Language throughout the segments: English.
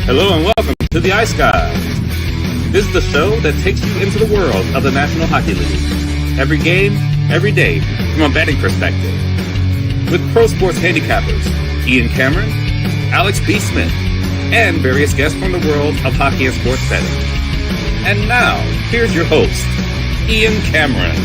Hello and welcome to the Ice Guys. This is the show that takes you into the world of the National Hockey League. Every game, every day, from a betting perspective. With pro sports handicappers, Ian Cameron, Alex B. Smith, and various guests from the world of hockey and sports betting. And now, here's your host, Ian Cameron.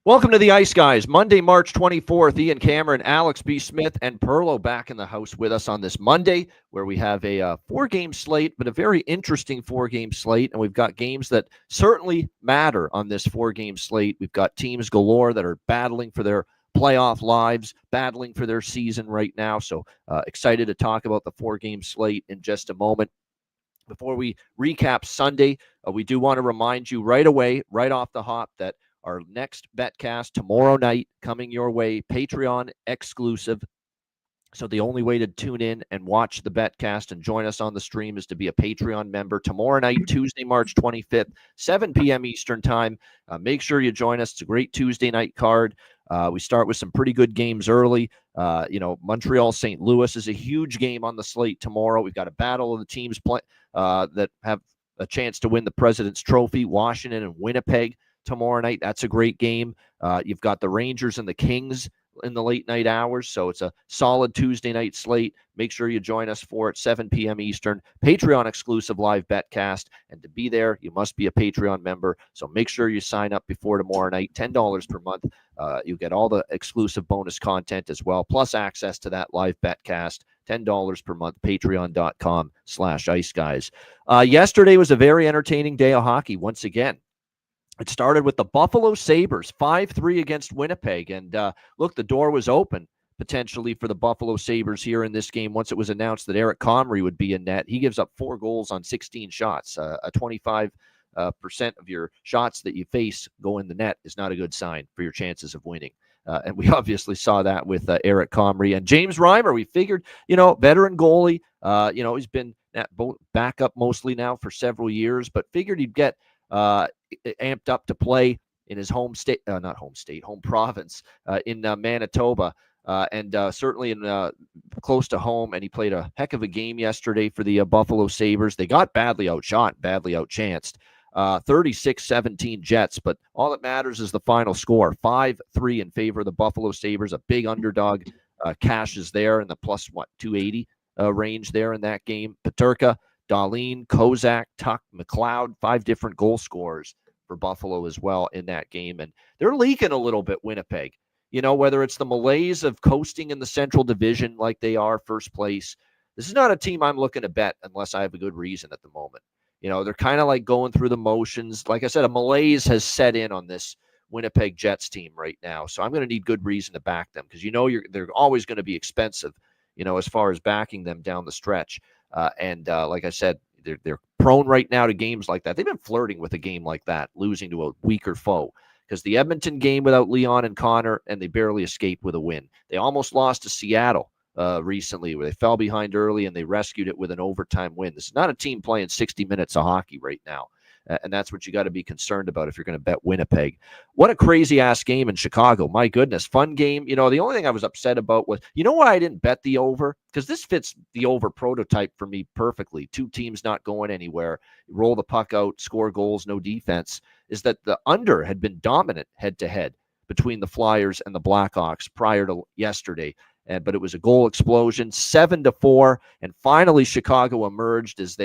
Welcome to the Ice Guys. Monday, March 24th, Ian Cameron, Alex B. Smith, and Perlo back in the house with us on this Monday, where we have a four-game slate, but a very interesting four-game slate, and we've got games that certainly matter on this four-game slate. We've got teams galore that are battling for their playoff lives, battling for their season right now, so excited to talk about the four-game slate in just a moment. Before we recap Sunday, we do want to remind you right away, right off the hop, that our next betcast tomorrow night coming your way, Patreon exclusive. So the only way to tune in and watch the betcast and join us on the stream is to be a Patreon member. Tomorrow night, Tuesday, March 25th, 7 p.m. Eastern time. Make sure you join us. It's a great Tuesday night card. We start with some pretty good games early. Montreal-St. Louis is a huge game on the slate tomorrow. We've got a battle of the teams that have a chance to win the President's Trophy, Washington and Winnipeg. Tomorrow night, that's a great game. You've got the Rangers and the Kings in the late night hours, so it's a solid Tuesday night slate. Make sure you join us for it, 7 p.m. Eastern, Patreon exclusive live betcast, and to be there, you must be a Patreon member, so make sure you sign up before tomorrow night, $10 per month. You get all the exclusive bonus content as well, plus access to that live betcast, $10 per month, patreon.com/iceguys. Yesterday was a very entertaining day of hockey once again. It started with the Buffalo Sabres, 5-3 against Winnipeg. And look, the door was open potentially for the Buffalo Sabres here in this game once it was announced that Eric Comrie would be in net. He gives up 4 goals on 16 shots. A 25% of your shots that you face go in the net is not a good sign for your chances of winning. And we obviously saw that with Eric Comrie. And James Reimer, we figured, veteran goalie. He's been backup mostly now for several years, but figured he'd get amped up to play in his home province in Manitoba, and certainly in close to home. And he played a heck of a game yesterday for the Buffalo Sabres. They got badly outshot, badly outchanced, 36-17 Jets. But all that matters is the final score, 5-3 in favor of the Buffalo Sabres. A big underdog cash is there in the plus 280 range there in that game. Peterka, Dahlin, Kozak, Tuck, McLeod, 5 different goal scorers for Buffalo as well in that game. And they're leaking a little bit, Winnipeg. Whether it's the malaise of coasting in the Central Division like they are first place, this is not a team I'm looking to bet unless I have a good reason at the moment. They're kind of like going through the motions. Like I said, a malaise has set in on this Winnipeg Jets team right now. So I'm going to need good reason to back them because they're always going to be expensive, as far as backing them down the stretch. Like I said, they're prone right now to games like that. They've been flirting with a game like that, losing to a weaker foe. Because the Edmonton game without Leon and Connor, and they barely escaped with a win. They almost lost to Seattle recently, where they fell behind early and they rescued it with an overtime win. This is not a team playing 60 minutes of hockey right now. And that's what you got to be concerned about if you're going to bet Winnipeg. What a crazy-ass game in Chicago. My goodness, fun game. The only thing I was upset about was, why I didn't bet the over? Because this fits the over prototype for me perfectly. 2 teams not going anywhere, roll the puck out, score goals, no defense, is that the under had been dominant head-to-head between the Flyers and the Blackhawks prior to yesterday. But it was a goal explosion, 7-4, and finally Chicago emerged as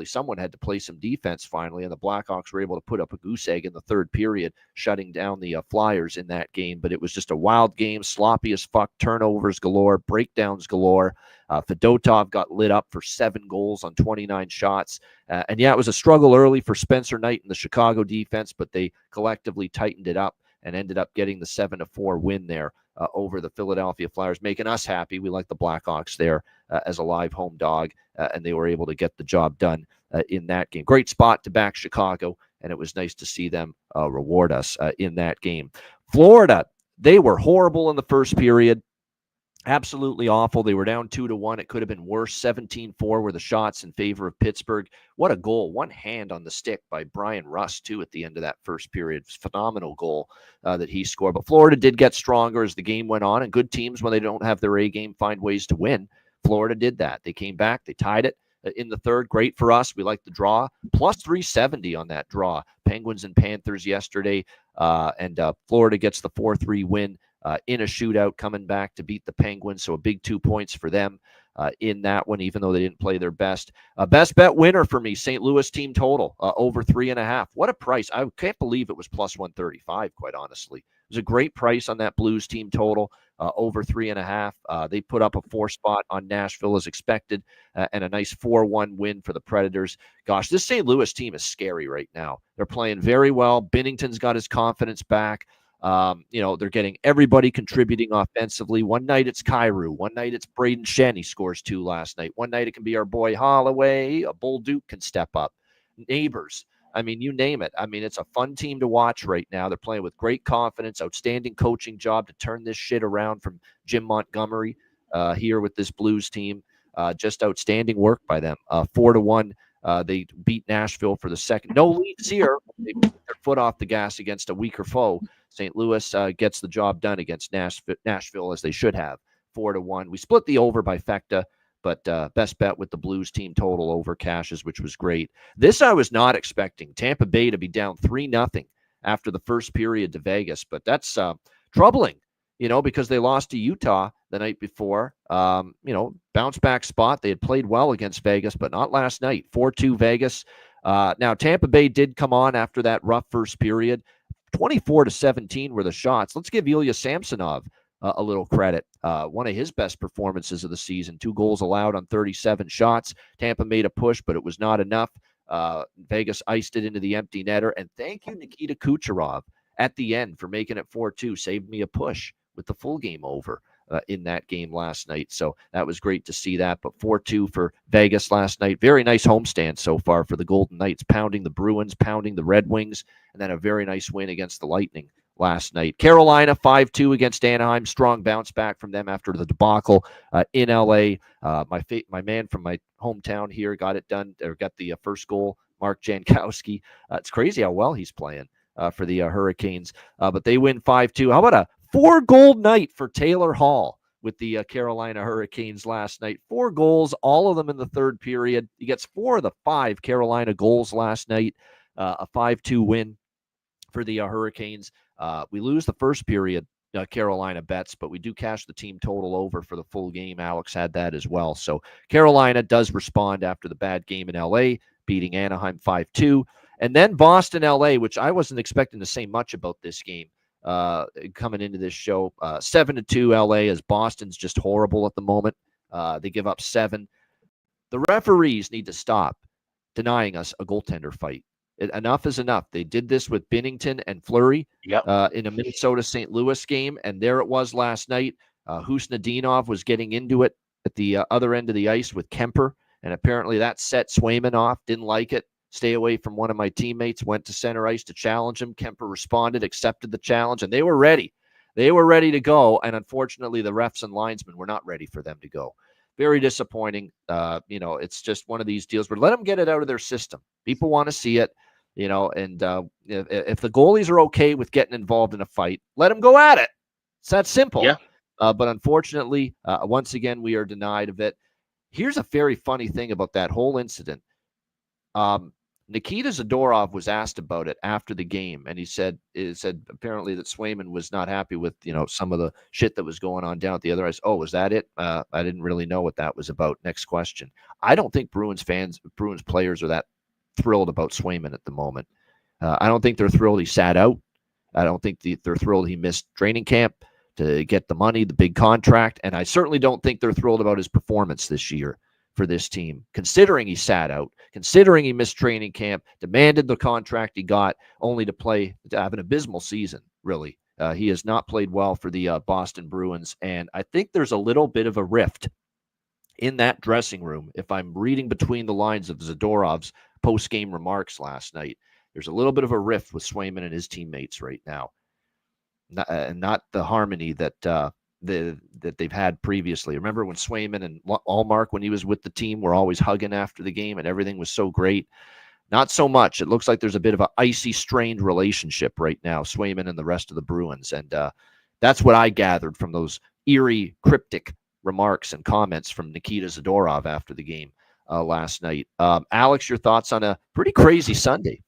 someone had to play some defense finally, and the Blackhawks were able to put up a goose egg in the third period, shutting down the Flyers in that game. But it was just a wild game, sloppy as fuck, turnovers galore, breakdowns galore. Fedotov got lit up for 7 goals on 29 shots. It was a struggle early for Spencer Knight and the Chicago defense, but they collectively tightened it up and ended up getting the 7-4 win there over the Philadelphia Flyers, making us happy. We like the Blackhawks there as a live home dog, and they were able to get the job done in that game. Great spot to back Chicago, and it was nice to see them reward us in that game. Florida, they were horrible in the first period. Absolutely awful. They were down 2-1. It could have been worse. 17-4 were the shots in favor of Pittsburgh. What a goal. One hand on the stick by Brian Rust, too, at the end of that first period. Phenomenal goal that he scored. But Florida did get stronger as the game went on, and good teams, when they don't have their A game, find ways to win. Florida did that. They came back. They tied it in the third. Great for us. We like the draw. Plus 370 on that draw. Penguins and Panthers yesterday, and Florida gets the 4-3 win. In a shootout, coming back to beat the Penguins. So a big 2 points for them in that one, even though they didn't play their best. Best bet winner for me, St. Louis team total, over 3.5. What a price. I can't believe it was plus 135, quite honestly. It was a great price on that Blues team total, over 3.5. They put up a 4 spot on Nashville as expected, and a nice 4-1 win for the Predators. Gosh, this St. Louis team is scary right now. They're playing very well. Binnington's got his confidence back. They're getting everybody contributing offensively. One night it's Kyrou. One night it's Braden Shen. He scores 2 last night. One night it can be our boy Holloway. A Bull Duke can step up. Neighbors. I mean, you name it. I mean, it's a fun team to watch right now. They're playing with great confidence, outstanding coaching job to turn this shit around from Jim Montgomery here with this Blues team. Just outstanding work by them. 4-1. They beat Nashville for the second. No leads here. They put their foot off the gas against a weaker foe. St. Louis gets the job done against Nashville, as they should have, 4-1. We split the over by Fecta, but best bet with the Blues team total over cashes, which was great. This I was not expecting. Tampa Bay to be down 3-0 after the first period to Vegas, but that's troubling, because they lost to Utah the night before. Bounce back spot. They had played well against Vegas, but not last night. 4-2 Vegas. Now, Tampa Bay did come on after that rough first period. 24-17 were the shots. Let's give Ilya Samsonov a little credit. One of his best performances of the season. 2 goals allowed on 37 shots. Tampa made a push, but it was not enough. Vegas iced it into the empty netter. And thank you, Nikita Kucherov, at the end for making it 4-2. Saved me a push with the full game over in that game last night. So that was great to see that. But 4-2 for Vegas last night. Very nice homestand so far for the Golden Knights, pounding the Bruins, pounding the Red Wings, and then a very nice win against the Lightning last night. Carolina 5-2 against Anaheim. Strong bounce back from them after the debacle in LA. My man from my hometown here got it done, or got the first goal, Mark Jankowski. It's crazy how well he's playing for the Hurricanes. But they win 5-2. How about a 4-goal night for Taylor Hall with the Carolina Hurricanes last night? 4 goals, all of them in the third period. He gets 4 of the 5 Carolina goals last night. A 5-2 win for the Hurricanes. We lose the first period, Carolina bets, but we do cash the team total over for the full game. Alex had that as well. So Carolina does respond after the bad game in LA, beating Anaheim 5-2. And then Boston, LA, which I wasn't expecting to say much about this game coming into this show. 7-2 LA, as Boston's just horrible at the moment. They give up 7. The referees need to stop denying us a goaltender fight. Enough is enough. They did this with Binnington and Fleury in a Minnesota-St. Louis game, and there it was last night. Husnudinov was getting into it at the other end of the ice with Kemper, and apparently that set Swayman off. Didn't like it. Stay away from one of my teammates. Went to center ice to challenge him. Kemper responded, accepted the challenge, and they were ready. They were ready to go, and unfortunately the refs and linesmen were not ready for them to go. Very disappointing. It's just one of these deals where let them get it out of their system. People want to see it. And if the goalies are okay with getting involved in a fight, let them go at it. It's that simple. Yeah. But unfortunately, once again, we are denied of it. Here's a very funny thing about that whole incident. Nikita Zadorov was asked about it after the game, and he said apparently that Swayman was not happy with some of the shit that was going on down at the other ice. Oh, was that it? I didn't really know what that was about. Next question. I don't think Bruins players are that thrilled about Swayman at the moment. I don't think they're thrilled he sat out. I don't think they're thrilled he missed training camp to get the money, the big contract, and I certainly don't think they're thrilled about his performance this year for this team, considering he sat out, considering he missed training camp, demanded the contract he got, only to have an abysmal season, really. He has not played well for the Boston Bruins, and I think there's a little bit of a rift in that dressing room. If I'm reading between the lines of Zadorov's post-game remarks last night, there's a little bit of a rift with Swayman and his teammates right now. Not the harmony that that they've had previously. Remember when Swayman and Allmark, when he was with the team, were always hugging after the game and everything was so great? Not so much. It looks like there's a bit of an icy, strained relationship right now, Swayman and the rest of the Bruins. And that's what I gathered from those eerie, cryptic remarks and comments from Nikita Zadorov after the game last night. Alex, your thoughts on a pretty crazy Sunday?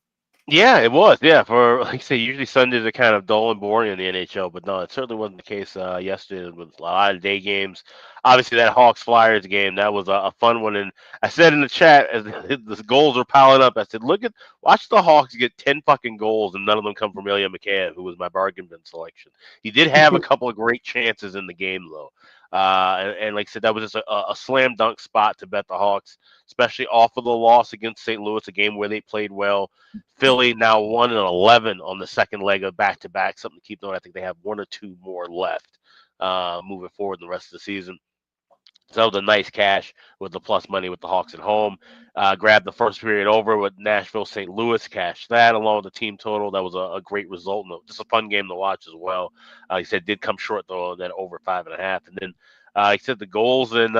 Yeah, it was. Yeah, for like I say, usually Sundays are kind of dull and boring in the NHL, but no, it certainly wasn't the case yesterday with a lot of day games. Obviously, that Hawks Flyers game, that was a fun one. And I said in the chat as the goals were piling up, I said, watch the Hawks get 10 fucking goals, and none of them come from Ilya Mikheyev, who was my bargain bin selection. He did have a couple of great chances in the game though. And like I said, that was just a slam dunk spot to bet the Hawks, especially off of the loss against St. Louis, a game where they played well. Philly now 1-11 on the second leg of back-to-back, something to keep note. I think they have 1 or 2 more left moving forward in the rest of the season. So that was a nice cash with the plus money with the Hawks at home. Grabbed the first period over with Nashville, St. Louis, cashed that along with the team total. That was a great result and just a fun game to watch as well. He said did come short though, that over 5.5. And then he said the goals in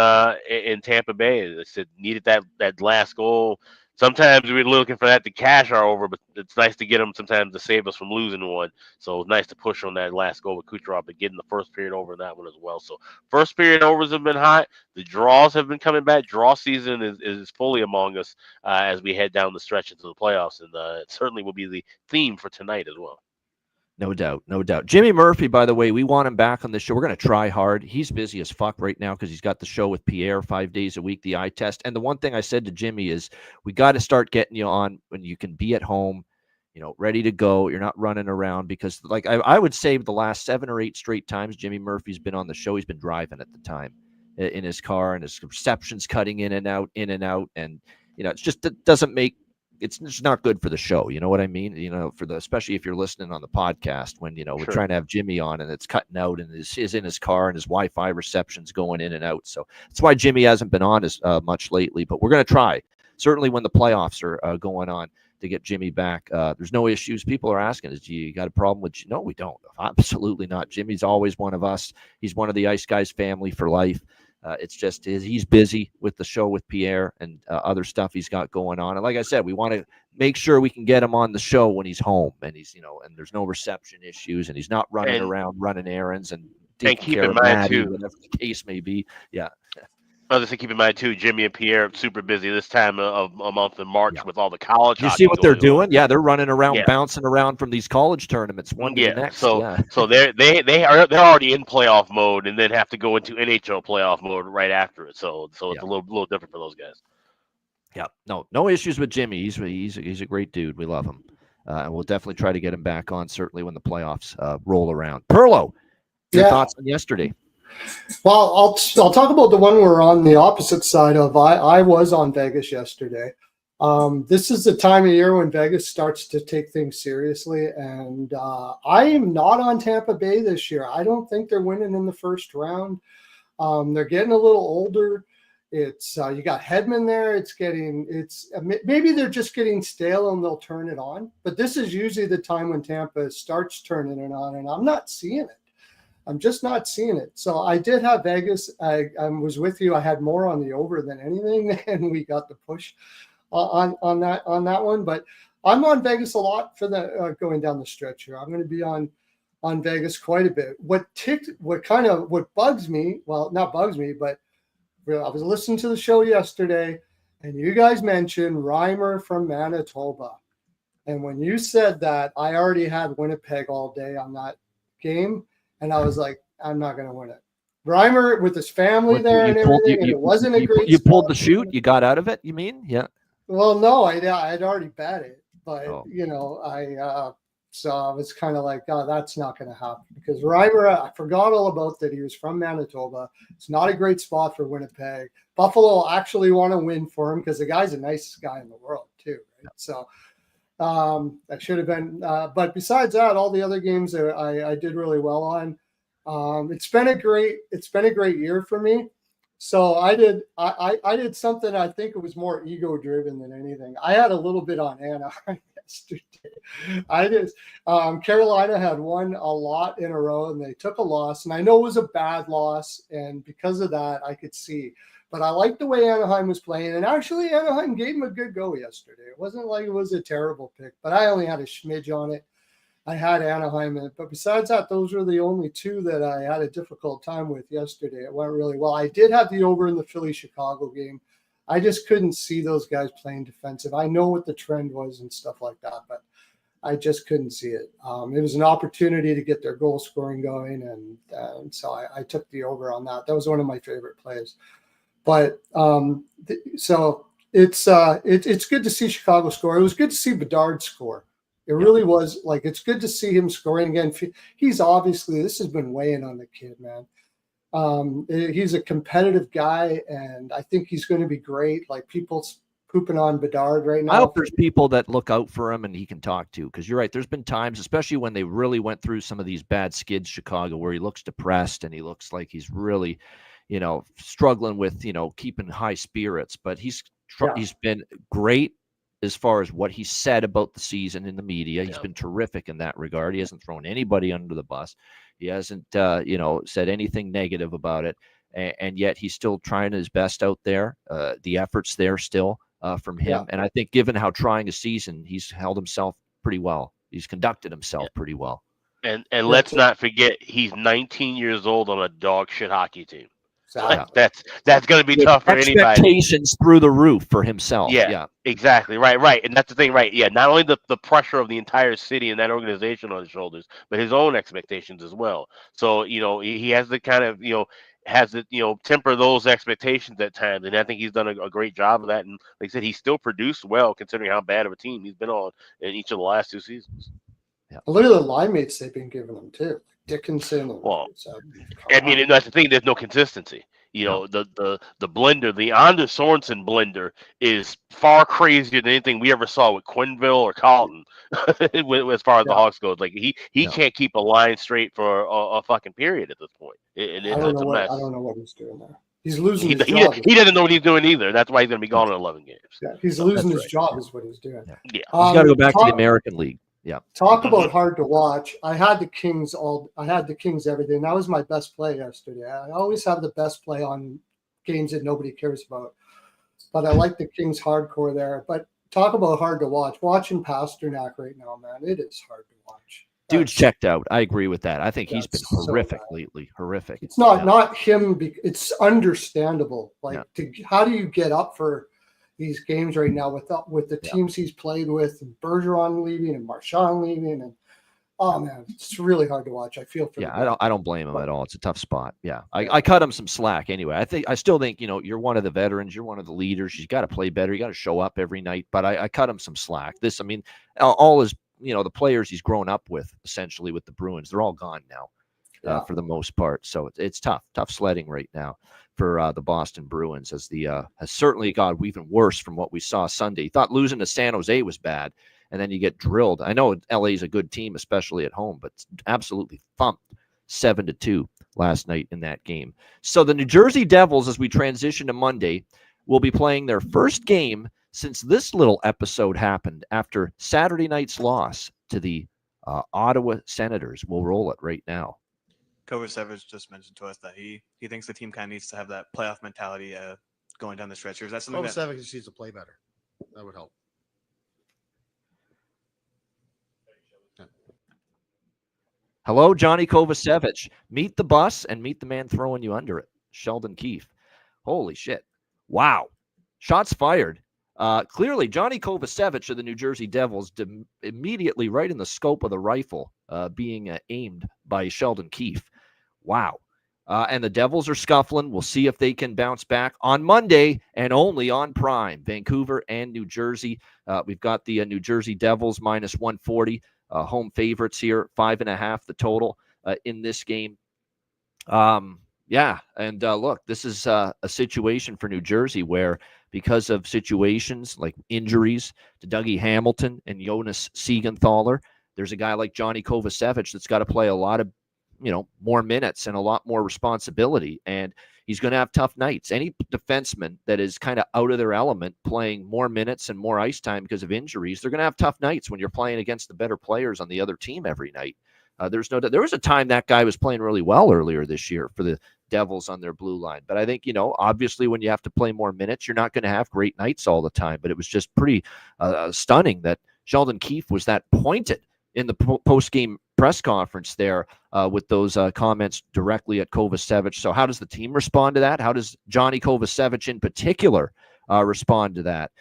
Tampa Bay. They said needed that last goal. Sometimes we're looking for that to cash our over, but it's nice to get them sometimes to save us from losing one. So it's nice to push on that last goal with Kucherov, but getting the first period over in that one as well. So first period overs have been hot. The draws have been coming back. Draw season is fully among us as we head down the stretch into the playoffs, and it certainly will be the theme for tonight as well. No doubt, no doubt. Jimmy Murphy, by the way, we want him back on the show. We're going to try hard. He's busy as fuck right now because he's got the show with Pierre 5 days a week, the eye test. And the one thing I said to Jimmy is we got to start getting you on when you can be at home, ready to go. You're not running around because, like I would say the last 7 or 8 straight times Jimmy Murphy's been on the show, he's been driving at the time in his car, and his reception's cutting in and out. And, it's just, it doesn't make, it's just not good for the show. You know what I mean? Especially if you're listening on the podcast when, we're Sure. trying to have Jimmy on and it's cutting out and is in his car and his Wi-Fi reception's going in and out. So that's why Jimmy hasn't been on as much lately, but we're going to try certainly when the playoffs are going on to get Jimmy back. There's no issues. People are asking, you got a problem with, no, we don't. Absolutely not. Jimmy's always one of us. He's one of the Ice Guys family for life. It's just he's busy with the show with Pierre and other stuff he's got going on. And like I said, we want to make sure we can get him on the show when he's home and he's, and there's no reception issues and he's not running around running errands and taking keep care in of mind Maddie, too, whatever the case may be. Yeah. Other thing to keep in mind too, Jimmy and Pierre are super busy this time of a month in March with all the college. You see what they're doing? On. Yeah, they're running around, bouncing around from these college tournaments one to the next. So they're already in playoff mode, and then have to go into NHL playoff mode right after it. So it's a little different for those guys. Yeah, no issues with Jimmy. He's a great dude. We love him, and we'll definitely try to get him back on. Certainly when the playoffs roll around. Perlo, your thoughts on yesterday? Well, I'll talk about the one we're on the opposite side of. I was on Vegas yesterday. This is the time of year when Vegas starts to take things seriously, and I am not on Tampa Bay this year. I don't think they're winning in the first round. They're getting a little older. It's you got Hedman there. Maybe they're just getting stale and they'll turn it on. But this is usually the time when Tampa starts turning it on, and I'm not seeing it. I'm just not seeing it. So I did have Vegas. I was with you. I had more on the over than anything, and we got the push on that one. But I'm on Vegas a lot for the going down the stretch here. I'm going to be on Vegas quite a bit. What bugs me? Well, not bugs me, but I was listening to the show yesterday, and you guys mentioned Reimer from Manitoba. And when you said that, I already had Winnipeg all day on that game. And I was like, I'm not going to win it. Reimer with his family there and everything, and it wasn't a great. You pulled the shoot. You got out of it. You mean? Yeah. Well, no, I'd already bet it, but so I was kind of like, oh, that's not going to happen because Reimer. I forgot all about that. He was from Manitoba. It's not a great spot for Winnipeg. Buffalo actually want to win for him because the guy's the nicest guy in the world too. Right? So. That should have been, but besides that, all the other games I did really well on. It's been a great year for me. So I did something. I think it was more ego driven than anything. I had a little bit on Anaheim yesterday. Carolina had won a lot in a row, and they took a loss. And I know it was a bad loss, and because of that, I could see. But I liked the way Anaheim was playing, and actually Anaheim gave them a good go yesterday. It wasn't like it was a terrible pick, but I only had a smidge on it. I had Anaheim in it, but besides that, those were the only two that I had a difficult time with yesterday. It went really well. I did have the over in the Philly-Chicago game. I just couldn't see those guys playing defensive. I know what the trend was and stuff like that, but I just couldn't see it. It was an opportunity to get their goal scoring going, and so I took the over on that. That was one of my favorite plays. But so it's good to see Chicago score. It was good to see Bedard score. It really was. Like, it's good to see him scoring again. He's obviously, this has been weighing on the kid, man. He's a competitive guy, and I think he's going to be great. Like, people's pooping on Bedard right now. I hope there's people that look out for him and he can talk to, because you're right. There's been times, especially when they really went through some of these bad skids, Chicago, where he looks depressed and he looks like he's really, struggling with, keeping high spirits. But he's been great as far as what he said about the season in the media. He's been terrific in that regard. He hasn't thrown anybody under the bus. He hasn't, said anything negative about it. And yet he's still trying his best out there. The effort's there still from him. Yeah. And I think given how trying a season, he's held himself pretty well. He's conducted himself pretty well. And let's not forget, he's 19 years old on a dog shit hockey team. That's going to be tough for anybody. Expectations through the roof for himself. Yeah, exactly. Right. And that's the thing, right? Yeah, not only the pressure of the entire city and that organization on his shoulders, but his own expectations as well. So, he has to kind of, temper those expectations at times. And I think he's done a great job of that. And like I said, he still produced well considering how bad of a team he's been on in each of the last two seasons. Yeah. Look at the line mates they've been giving him too. Dickinson. Well, I mean, and that's the thing. There's no consistency. The blender, the Anders Sorensen blender, is far crazier than anything we ever saw with Quenneville or Carlton. As far as the Hawks goes, like he can't keep a line straight for a fucking period at this point. I don't know what he's doing there. He's losing his job. He doesn't know what he's doing either. That's why he's going to be gone in 11 games. Yeah, he's losing his job is what he's doing. Yeah. He's got to go back to the American League. Yeah. Talk about hard to watch. I had the Kings everything. That was my best play yesterday. I always have the best play on games that nobody cares about. But I like the Kings hardcore there. But talk about hard to watch. Watching Pasternak right now, man, it is hard to watch. Dude's checked out. I agree with that. I think he's been horrific lately. Horrific. It's not him. It's understandable. How do you get up for these games right now with the teams he's played with, and Bergeron leaving and Marchand leaving, and oh man, it's really hard to watch. I feel for I don't blame him at all. It's a tough spot. Yeah, I cut him some slack anyway. I still think you're one of the veterans, you're one of the leaders. You got to play better. You got to show up every night. But I cut him some slack. All his the players he's grown up with, essentially with the Bruins, they're all gone now for the most part. So it's tough sledding right now for the Boston Bruins, as has certainly got even worse from what we saw Sunday. Thought losing to San Jose was bad, and then you get drilled. I know LA is a good team, especially at home, but absolutely thumped 7-2 last night in that game. So the New Jersey Devils, as we transition to Monday, will be playing their first game since this little episode happened after Saturday night's loss to the Ottawa Senators. We'll roll it right now. Kovacevic just mentioned to us that he thinks the team kind of needs to have that playoff mentality going down the stretch. Is that something Kovacevic just needs to play better? That would help. Hello, Johnny Kovacevic. Meet the bus and meet the man throwing you under it, Sheldon Keefe. Holy shit. Wow. Shots fired. Clearly, Johnny Kovacevic of the New Jersey Devils immediately right in the scope of the rifle being aimed by Sheldon Keefe. Wow. And the Devils are scuffling. We'll see if they can bounce back on Monday and only on Prime. Vancouver and New Jersey. We've got the New Jersey Devils minus 140. Home favorites here, 5.5 the total in this game. Look, this is a situation for New Jersey where, because of situations like injuries to Dougie Hamilton and Jonas Siegenthaler, there's a guy like Johnny Kovacevic that's got to play a lot of more minutes and a lot more responsibility. And he's going to have tough nights. Any defenseman that is kind of out of their element, playing more minutes and more ice time because of injuries, they're going to have tough nights when you're playing against the better players on the other team every night. There's no doubt. There was a time that guy was playing really well earlier this year for the Devils on their blue line. But I think, obviously when you have to play more minutes, you're not going to have great nights all the time. But it was just pretty stunning that Sheldon Keefe was that pointed in the post-game press conference there with those comments directly at Kovacevic. So how does the team respond to that? How does Johnny Kovacevic in particular respond to that?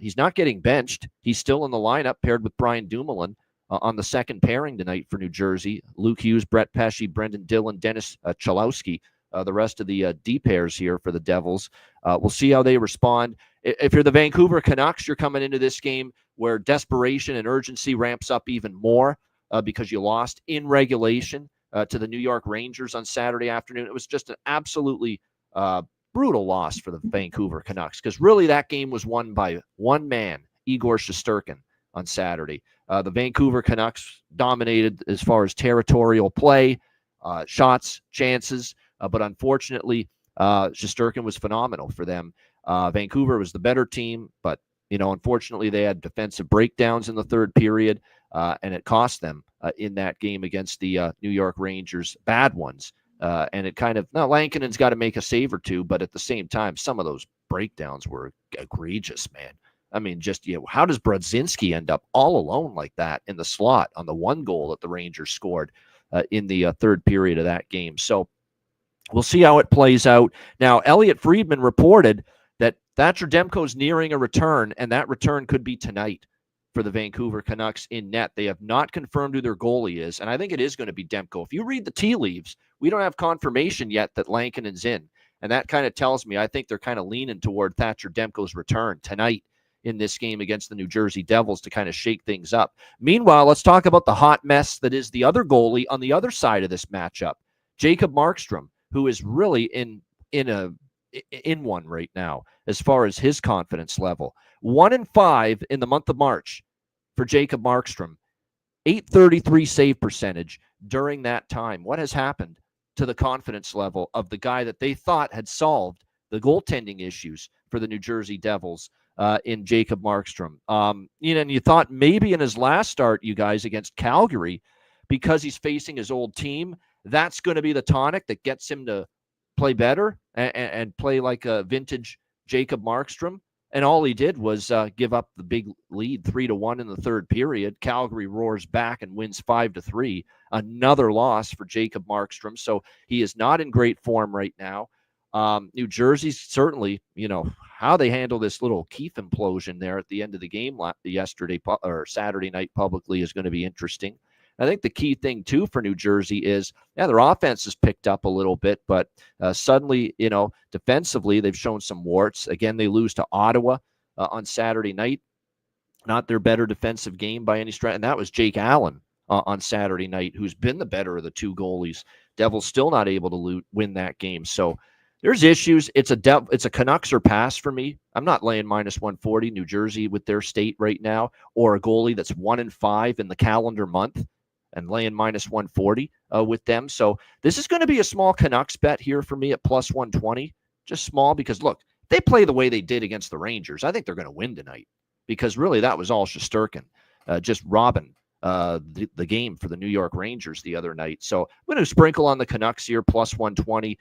He's not getting benched. He's still in the lineup paired with Brian Dumoulin on the second pairing tonight for New Jersey. Luke Hughes, Brett Pesce, Brendan Dillon, Dennis Chalowski, the rest of the D pairs here for the Devils. We'll see how they respond. If you're the Vancouver Canucks, you're coming into this game where desperation and urgency ramps up even more because you lost in regulation to the New York Rangers on Saturday afternoon. It was just an absolutely brutal loss for the Vancouver Canucks because really that game was won by one man, Igor Shesterkin, on Saturday. The Vancouver Canucks dominated as far as territorial play, shots, chances, but unfortunately, Shesterkin was phenomenal for them. Vancouver was the better team, but unfortunately, they had defensive breakdowns in the third period, and it cost them in that game against the New York Rangers, bad ones. And it kind of, now Lankinen's got to make a save or two, but at the same time, some of those breakdowns were egregious, man. I mean, just, how does Brodzinski end up all alone like that in the slot on the one goal that the Rangers scored in the third period of that game? So we'll see how it plays out. Now, Elliot Friedman reported that Thatcher Demko's nearing a return, and that return could be tonight for the Vancouver Canucks in net. They have not confirmed who their goalie is, and I think it is going to be Demko. If you read the tea leaves, we don't have confirmation yet that Lankinen's in, and that kind of tells me I think they're kind of leaning toward Thatcher Demko's return tonight in this game against the New Jersey Devils to kind of shake things up. Meanwhile, let's talk about the hot mess that is the other goalie on the other side of this matchup, Jacob Markstrom, who is really in one right now as far as his confidence level. 1-5 in the month of March for Jacob Markstrom. .833 save percentage during that time. What has happened to the confidence level of the guy that they thought had solved the goaltending issues for the New Jersey Devils in Jacob Markstrom? And you thought maybe in his last start, you guys, against Calgary, because he's facing his old team, that's going to be the tonic that gets him to play better and play like a vintage Jacob Markstrom. And all he did was give up the big lead 3-1 in the third period. Calgary roars back and wins 5-3. Another loss for Jacob Markstrom. So he is not in great form right now. New Jersey's certainly, how they handle this little Keefe implosion there at the end of the game yesterday or Saturday night publicly is going to be interesting. I think the key thing, too, for New Jersey is, their offense has picked up a little bit, but suddenly, defensively, they've shown some warts. Again, they lose to Ottawa on Saturday night. Not their better defensive game by any stretch. And that was Jake Allen on Saturday night, who's been the better of the two goalies. Devils still not able to win that game. So there's issues. It's a Canucks or pass for me. I'm not laying -140 New Jersey with their state right now, or a goalie that's 1-5 in the calendar month and laying -140 with them. So this is going to be a small Canucks bet here for me at +120. Just small because, look, they play the way they did against the Rangers. I think they're going to win tonight because really that was all Shesterkin just robbing the game for the New York Rangers the other night. So I'm going to sprinkle on the Canucks here, +120.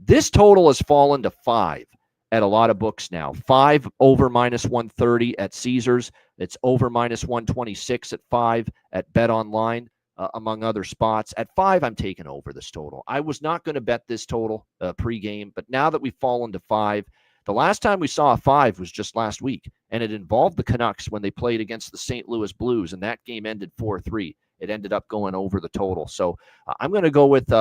This total has fallen to 5 at a lot of books now. 5 over -130 at Caesars. It's over -126 at 5 at Bet Online. Among other spots. At 5, I'm taking over this total. I was not going to bet this total pregame, but now that we've fallen to 5, the last time we saw a 5 was just last week, and it involved the Canucks when they played against the St. Louis Blues, and that game ended 4-3. It ended up going over the total. So I'm going to go with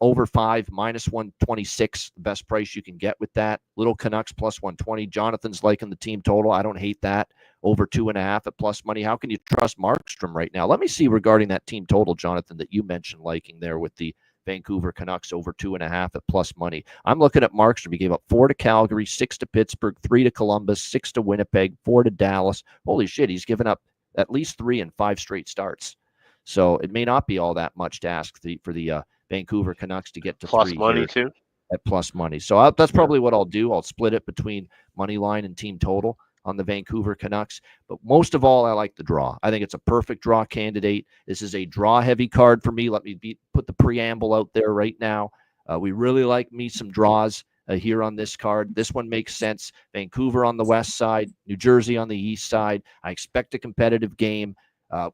over 5, -126, the best price you can get with that. Little Canucks +120. Jonathan's liking the team total. I don't hate that. Over 2.5 at plus money. How can you trust Markstrom right now? Let me see regarding that team total, Jonathan, that you mentioned liking there with the Vancouver Canucks over 2.5 at plus money. I'm looking at Markstrom. He gave up 4 to Calgary, 6 to Pittsburgh, 3 to Columbus, 6 to Winnipeg, 4 to Dallas. Holy shit, he's given up at least 3 in 5 straight starts. So it may not be all that much to ask for the Vancouver Canucks to get to Plus 3 money here too. at plus money. So that's probably what I'll do. I'll split it between money line and team total on the Vancouver Canucks. But most of all, I like the draw. I think it's a perfect draw candidate. This is a draw-heavy card for me. Let me put the preamble out there right now. We really like me some draws here on this card. This one makes sense. Vancouver on the west side, New Jersey on the east side. I expect a competitive game.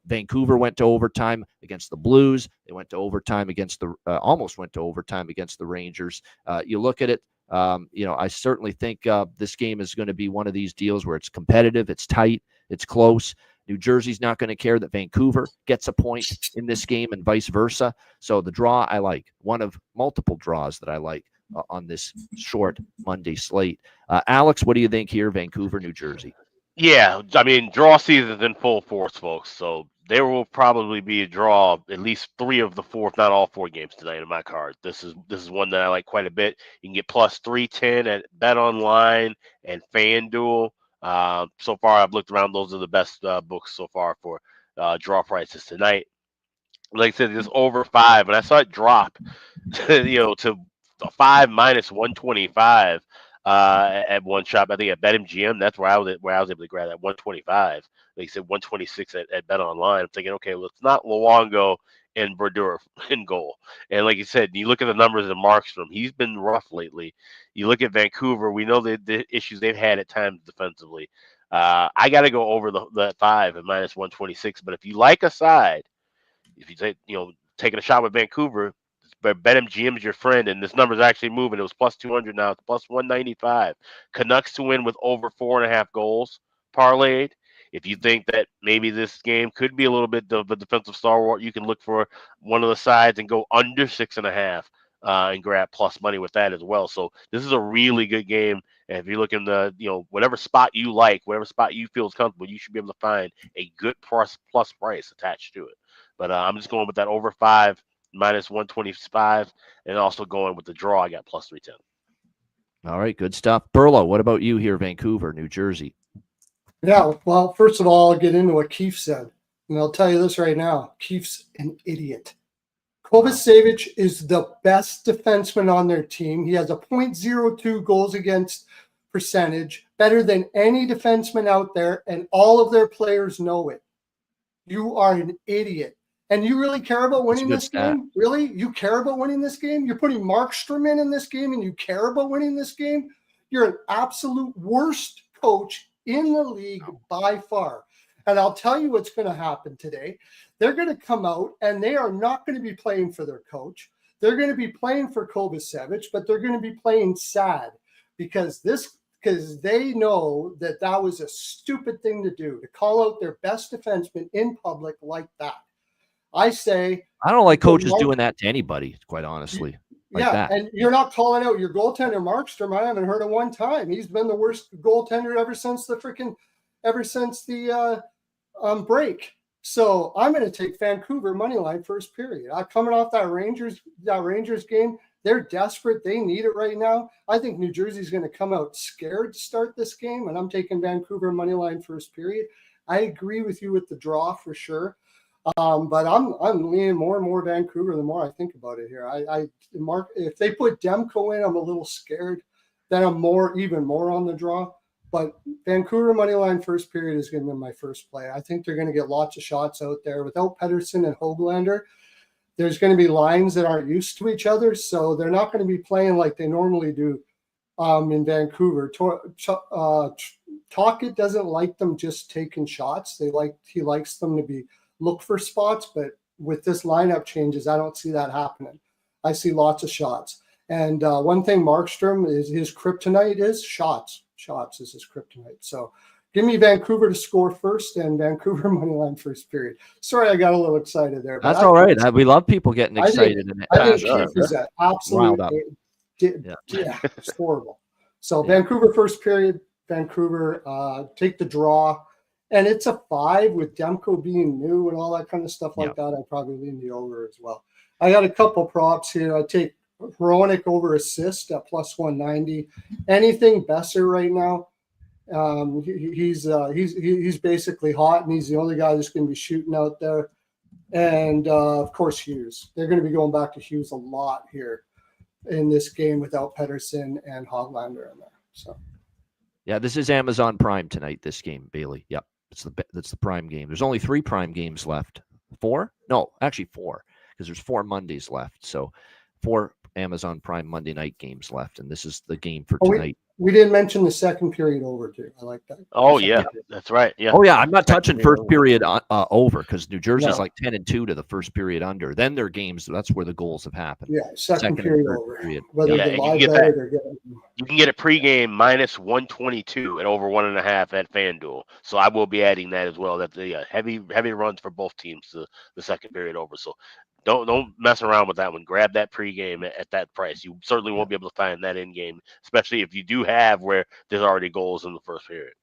Vancouver went to overtime against the Blues. They went to overtime against almost went to overtime against the Rangers. You look at it, I certainly think this game is going to be one of these deals where it's competitive, it's tight, it's close. New Jersey's not going to care that Vancouver gets a point in this game and vice versa. So the draw I like, one of multiple draws that I like on this short Monday slate. Alex, what do you think here, Vancouver, New Jersey? Yeah, I mean, draw season's in full force, folks. So there will probably be a draw at least 3 of the 4, if not all 4 games tonight in my card. This is one that I like quite a bit. You can get plus 310 at Bet Online and FanDuel. So far, I've looked around; those are the best books so far for draw prices tonight. Like I said, this over 5, and I saw it drop, to 5 minus 125 at one shop. I think at BetMGM, that's where I was able to grab that 125. Like I said, 126 at Bet Online. I'm thinking, okay, well, it's not Luongo and Brodeur in goal. And like you said, you look at the numbers of Markstrom, he's been rough lately. You look at Vancouver, we know the issues they've had at times defensively. I got to go over the 5 and minus 126. But if you like a side, if you take, taking a shot with Vancouver, but BetMGM is your friend, and this number is actually moving. It was plus 200, now it's plus 195. Canucks to win with over 4.5 goals parlayed. If you think that maybe this game could be a little bit of a defensive stalwart, you can look for one of the sides and go under 6.5 and grab plus money with that as well. So this is a really good game. And if you're looking to, whatever spot you like, whatever spot you feel is comfortable, you should be able to find a good plus price attached to it. But I'm just going with that over 5 minus 125, and also going with the draw. I got plus 310. All right, good stuff. Burlo, what about you here, Vancouver, New Jersey? Yeah, well, first of all, I'll get into what Keefe said. And I'll tell you this right now. Keefe's an idiot. Kovacevic is the best defenseman on their team. He has a .02 goals against percentage, better than any defenseman out there, and all of their players know it. You are an idiot. And you really care about winning this game? Really? You care about winning this game? You're putting Markstrom in this game and you care about winning this game? You're an absolute worst coach in the league by far. And I'll tell you what's going to happen today. They're going to come out and they are not going to be playing for their coach. They're going to be playing for Kovacevic, but they're going to be playing sad because they know that was a stupid thing to do, to call out their best defenseman in public like that. I don't like coaches doing that to anybody, quite honestly. And you're not calling out your goaltender Markstrom. I haven't heard of one time. He's been the worst goaltender ever since the break. So I'm going to take Vancouver money line first period. Coming off that Rangers game, they're desperate. They need it right now. I think New Jersey's going to come out scared to start this game, and I'm taking Vancouver money line first period. I agree with you with the draw for sure. But I'm leaning more and more Vancouver the more I think about it here. If they put Demko in, I'm a little scared. Then I'm even more on the draw. But Vancouver money line first period is going to be my first play. I think they're going to get lots of shots out there. Without Pettersson and Höglander, there's going to be lines that aren't used to each other, so they're not going to be playing like they normally do in Vancouver. Tocchet doesn't like them just taking shots. He likes them to look for spots, but with this lineup changes, I don't see that happening. I see lots of shots. And one thing Markstrom is his kryptonite is shots. Shots is his kryptonite. So give me Vancouver to score first and Vancouver money line first period. Sorry, I got a little excited there. That's all right. We love people getting excited. I think Keefe is an absolute it's horrible. So Vancouver first period, Vancouver take the draw. And it's a 5 with Demko being new and all that kind of stuff like that. I'd probably lean the over as well. I got a couple props here. I take Hronek over assist at plus 190. Anything Besser right now. He's basically hot, and he's the only guy that's going to be shooting out there. and of course Hughes. They're going to be going back to Hughes a lot here in this game without Pettersson and Hoglander in there. So, Yeah, this is Amazon Prime tonight. This game, Bailey. Yep, that's the Prime game. There's only 3 Prime games left. 4? No, actually 4, because there's 4 Mondays left. So 4 Amazon Prime Monday night games left, and this is the game for tonight. We didn't mention the second period over too. I like that. Oh yeah, that's right. Yeah. Oh yeah, I'm not touching first period over, because New Jersey's No. like 10-2 to the first period under. Then their games, that's where the goals have happened. Yeah, second and period third over. period. Whether Yeah, they and you lie can get better, that. they're getting. You can get a pregame minus 122 and over 1.5 at FanDuel. So I will be adding that as well. That the heavy runs for both teams the second period over. So don't mess around with that one. Grab that pregame at that price. You certainly won't be able to find that in game, especially if you do have where there's already goals in the first period.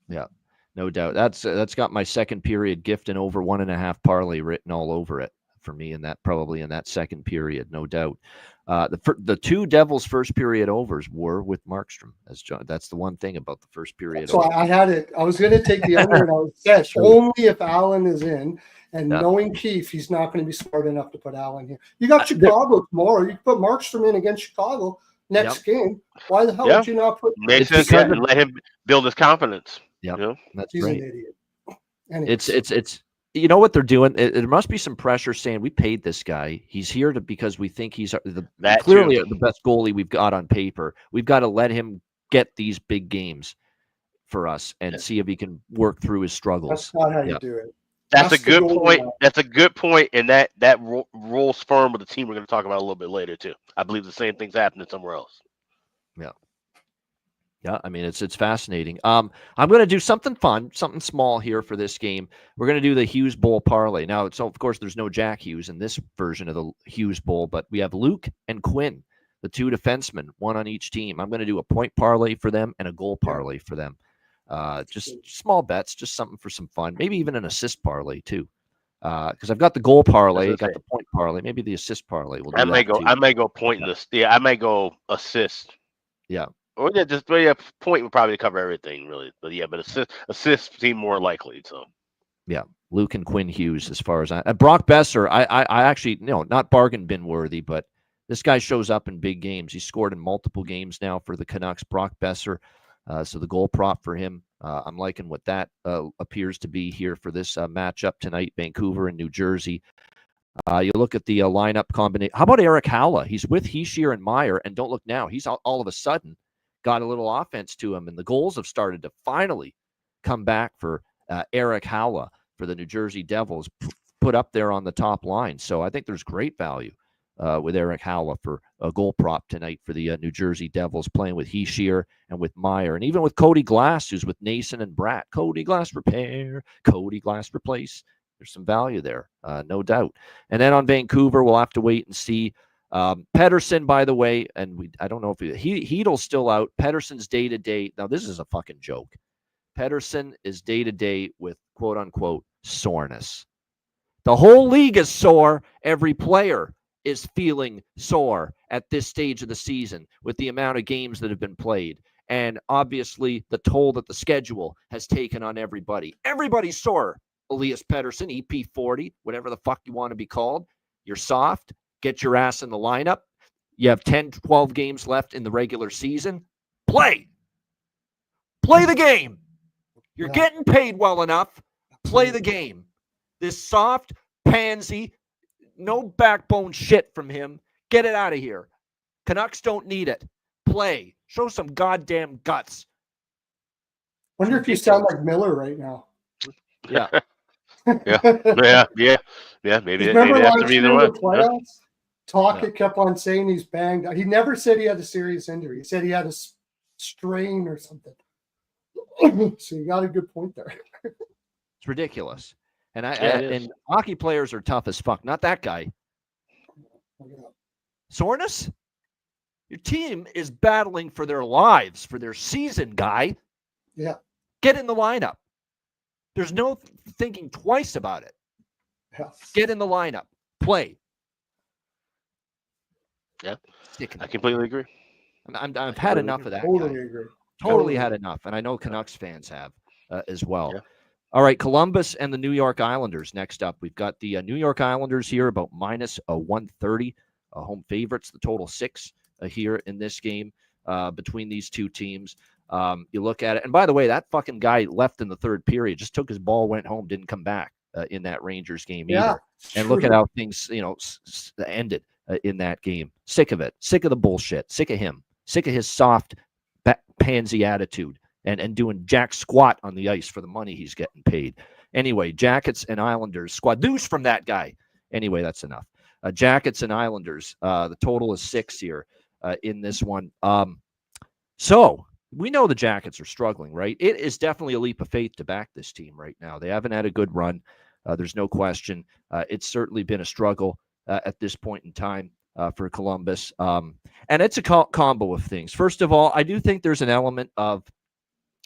Yeah, no doubt. That's got my second period gift and over 1.5 parlay written all over it for me, in that probably in that second period, no doubt. The 2 Devils first period overs were with Markstrom as John. That's the one thing about the first period. So I had it. I was going to take the under, and I was set only if Allen is in. And knowing Keefe, he's not going to be smart enough to put Allen here. You got Chicago tomorrow. You can put Markstrom in against Chicago next game. Why the hell would you not put? Makes sense. And let him build his confidence. Yeah, you know? that's He's right. an idiot. Anyways. It's you know what they're doing. There must be some pressure saying we paid this guy. He's here because we think he's clearly the best goalie we've got on paper. We've got to let him get these big games for us and see if he can work through his struggles. That's not how you do it. That's a good point. That's a good point, and that rolls firm with the team we're going to talk about a little bit later too. I believe the same thing's happening somewhere else. Yeah. Yeah, I mean, it's fascinating. I'm going to do something fun, something small here for this game. We're going to do the Hughes Bowl parlay. Now, so of course, there's no Jack Hughes in this version of the Hughes Bowl, but we have Luke and Quinn, the 2 defensemen, 1 on each team. I'm going to do a point parlay for them and a goal parlay for them. Just small bets, just something for some fun. Maybe even an assist parlay too, because I've got the goal parlay, got the point parlay, maybe the assist parlay. I may go point in this. Yeah, I may go assist. Yeah. Or point would probably cover everything, really. But assist seem more likely. So, yeah, Luke and Quinn Hughes. As far as Brock Besser, I actually not bargain bin worthy, but this guy shows up in big games. He's scored in multiple games now for the Canucks. Brock Besser, so the goal prop for him. I'm liking what that appears to be here for this matchup tonight, Vancouver and New Jersey. You look at the lineup combination. How about Eric Howla? He's with Hischier and Meyer, and don't look now. He's all of a sudden got a little offense to him, and the goals have started to finally come back for Eric Howla for the New Jersey Devils, put up there on the top line. So I think there's great value with Eric Howla for a goal prop tonight for the New Jersey Devils, playing with Hischier and with Meyer, and even with Cody Glass, who's with Nason and Bratt. Cody Glass repair, Cody Glass replace. There's some value there, no doubt. And then on Vancouver, we'll have to wait and see. Pettersson, by the way, and I don't know if Heedle's still out. Pettersson's day-to-day. Now, this is a fucking joke. Pettersson is day-to-day with quote-unquote soreness. The whole league is sore. Every player is feeling sore at this stage of the season with the amount of games that have been played. And obviously, the toll that the schedule has taken on everybody. Everybody's sore. Elias Pettersson, EP40, whatever the fuck you want to be called. You're soft. Get your ass in the lineup. You have 10, 12 games left in the regular season. Play. Play the game. You're getting paid well enough. Play the game. This soft, pansy, no backbone shit from him. Get it out of here. Canucks don't need it. Play. Show some goddamn guts. Wonder if you sound like Miller right now. Yeah. Yeah. Maybe Remember that's last the year reason in why. the playoffs? Tocchet kept on saying he's banged. He never said he had a serious injury. He said he had a strain or something. So you got a good point there. It's ridiculous. And and hockey players are tough as fuck. Not that guy. Soreness? Your team is battling for their lives, for their season, guy. Yeah. Get in the lineup. There's no thinking twice about it. Yeah. Get in the lineup. Play. Yeah. I completely agree. I've had enough of that Totally guy. agree. Totally had enough. And I know Canucks fans have as well. All right, Columbus and the New York Islanders next up. We've got the New York Islanders here about minus 130, home favorites, the total 6 here in this game between these two teams. You look at it, and by the way, that fucking guy left in the third period, just took his ball, went home, didn't come back in that Rangers game either. And look at how things, ended in that game. Sick of it. Sick of the bullshit. Sick of him. Sick of his soft pansy attitude. And doing jack squat on the ice for the money he's getting paid. Anyway, Jackets and Islanders. Squad deuce from that guy. Anyway, that's enough. Jackets and Islanders. The total is 6 here in this one. So we know the Jackets are struggling, right? It is definitely a leap of faith to back this team right now. They haven't had a good run. There's no question. It's certainly been a struggle at this point in time for Columbus. And it's a combo of things. First of all, I do think there's an element of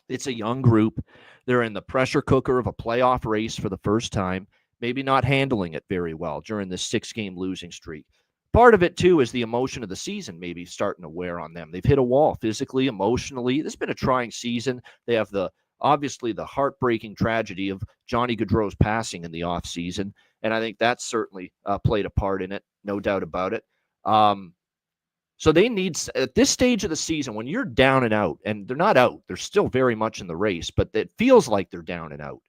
it's a young group. They're in the pressure cooker of a playoff race for the first time, maybe not handling it very well during this 6-game losing streak. Part of it, too, is the emotion of the season maybe starting to wear on them. They've hit a wall physically, emotionally. This has been a trying season. They have obviously the heartbreaking tragedy of Johnny Gaudreau's passing in the offseason, and I think that's certainly played a part in it, no doubt about it. So they need, at this stage of the season, when you're down and out, and they're not out, they're still very much in the race, but it feels like they're down and out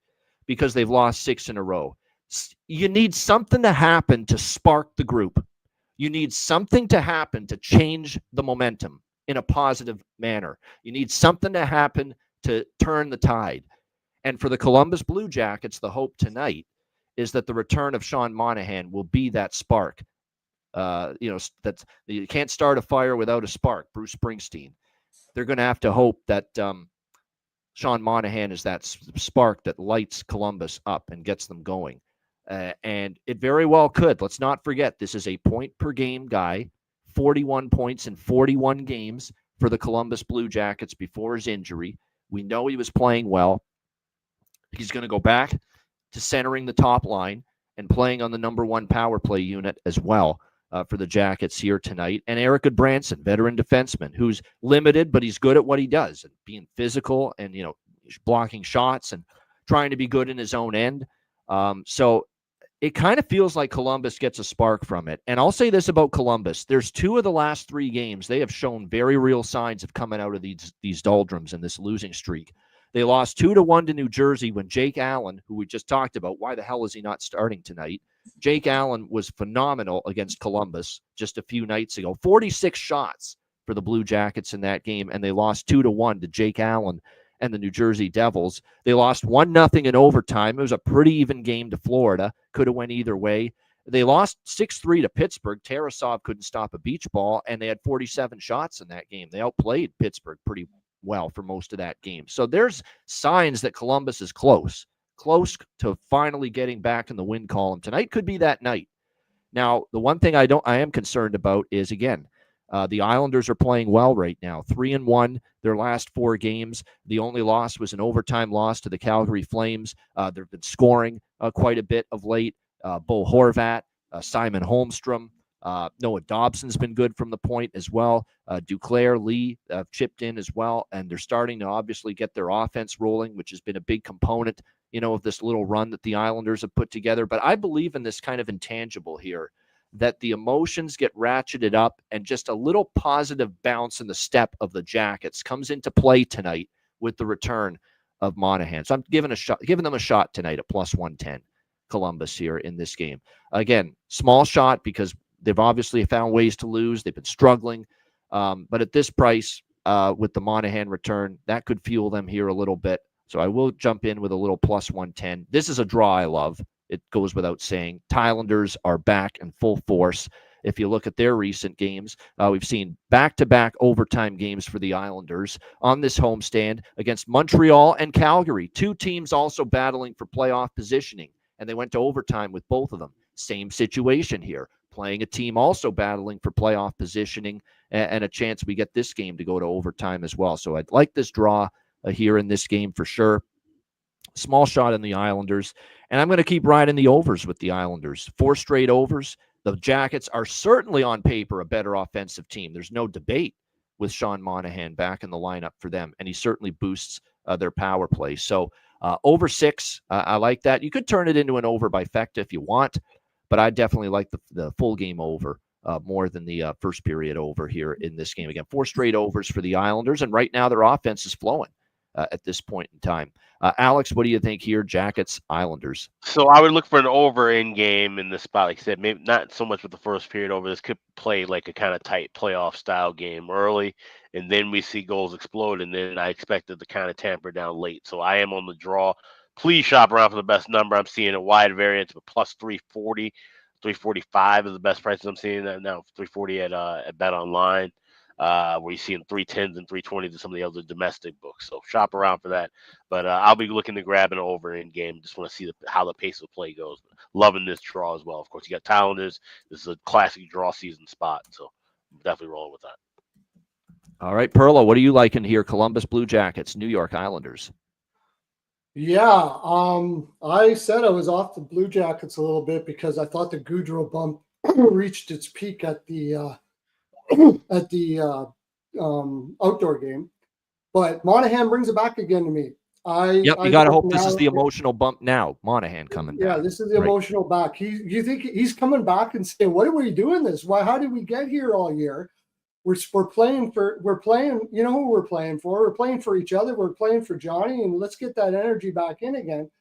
because they've lost 6 in a row. You need something to happen to spark the group. You need something to happen to change the momentum in a positive manner. You need something to happen to turn the tide. And for the Columbus Blue Jackets, the hope tonight is that the return of Sean Monahan will be that spark. That you can't start a fire without a spark. Bruce Springsteen. They're going to have to hope that Sean Monahan is that spark that lights Columbus up and gets them going. And it very well could. Let's not forget, this is a point-per-game guy, 41 points in 41 games for the Columbus Blue Jackets before his injury. We know he was playing well. He's going to go back to centering the top line and playing on the number 1 power play unit as well for the Jackets here tonight. And Eric Goodbranson, veteran defenseman, who's limited, but he's good at what he does, and being physical and, blocking shots and trying to be good in his own end. So it kind of feels like Columbus gets a spark from it. And I'll say this about Columbus. There's 2 of the last 3 games. They have shown very real signs of coming out of these doldrums in this losing streak. They lost 2-1 to New Jersey when Jake Allen, who we just talked about, why the hell is he not starting tonight? Jake Allen was phenomenal against Columbus just a few nights ago. 46 shots for the Blue Jackets in that game, and they lost 2-1 to Jake Allen and the New Jersey Devils. They lost 1-0 in overtime. It was a pretty even game to Florida. Could have went either way. They lost 6-3 to Pittsburgh. Tarasov couldn't stop a beach ball, and they had 47 shots in that game. They outplayed Pittsburgh pretty well for most of that game. So there's signs that Columbus is close to finally getting back in the win column. Tonight could be that night. Now, the one thing I am concerned about is, again, the Islanders are playing well right now. 3-1 their last 4 games. The only loss was an overtime loss to the Calgary Flames. They've been scoring quite a bit of late. Bo Horvat, Simon Holmstrom, Noah Dobson's been good from the point as well. Duclair, Lee have chipped in as well, and they're starting to obviously get their offense rolling, which has been a big component, of this little run that the Islanders have put together. But I believe in this kind of intangible here, that the emotions get ratcheted up and just a little positive bounce in the step of the Jackets comes into play tonight with the return of Monahan. So I'm giving them a shot tonight at plus 110, Columbus here in this game. Again, small shot because they've obviously found ways to lose. They've been struggling. But at this price, with the Monahan return, that could fuel them here a little bit. So I will jump in with a little plus 110. This is a draw I love. It goes without saying. Islanders are back in full force. If you look at their recent games, we've seen back-to-back overtime games for the Islanders on this homestand against Montreal and Calgary, 2 teams also battling for playoff positioning, and they went to overtime with both of them. Same situation here, playing a team also battling for playoff positioning and a chance we get this game to go to overtime as well. So I'd like this draw here in this game for sure. Small shot in the Islanders, and I'm going to keep riding the overs with the Islanders. 4 straight overs. The Jackets are certainly on paper a better offensive team. There's no debate with Sean Monahan back in the lineup for them, and he certainly boosts their power play. So Over 6, I like that. You could turn it into an over by Fecta if you want, but I definitely like the full game over more than the first period over here in this game. Again, 4 straight overs for the Islanders, and right now their offense is flowing at this point in time. Alex, what do you think here? Jackets, Islanders. So I would look for an over in game in this spot. Like I said, maybe not so much with the first period over. This could play like a kind of tight playoff style game early, and then we see goals explode, and then I expect it to kind of tamper down late. So I am on the draw. Please shop around for the best number. I'm seeing a wide variance, but plus 340, 345 is the best prices I'm seeing that now. 340 at Bet Online. Where you're seeing 310s and 320s in some of the other domestic books. So shop around for that. But I'll be looking to grab an over in game. Just want to see how the pace of play goes. Loving this draw as well. Of course, you got Islanders. This is a classic draw season spot. So I'm definitely rolling with that. All right, Perla, what are you liking here? Columbus Blue Jackets, New York Islanders. Yeah, I said I was off the Blue Jackets a little bit because I thought the Goudreau bump reached its peak at the outdoor game, but Monahan brings it back again to me. You got to hope this is the emotional bump now. Monahan coming back. Yeah, this is the emotional back. You think he's coming back and saying, "What are we doing this? Why? How did we get here all year? We're playing. You know who we're playing for? We're playing for each other. We're playing for Johnny, and let's get that energy back in again."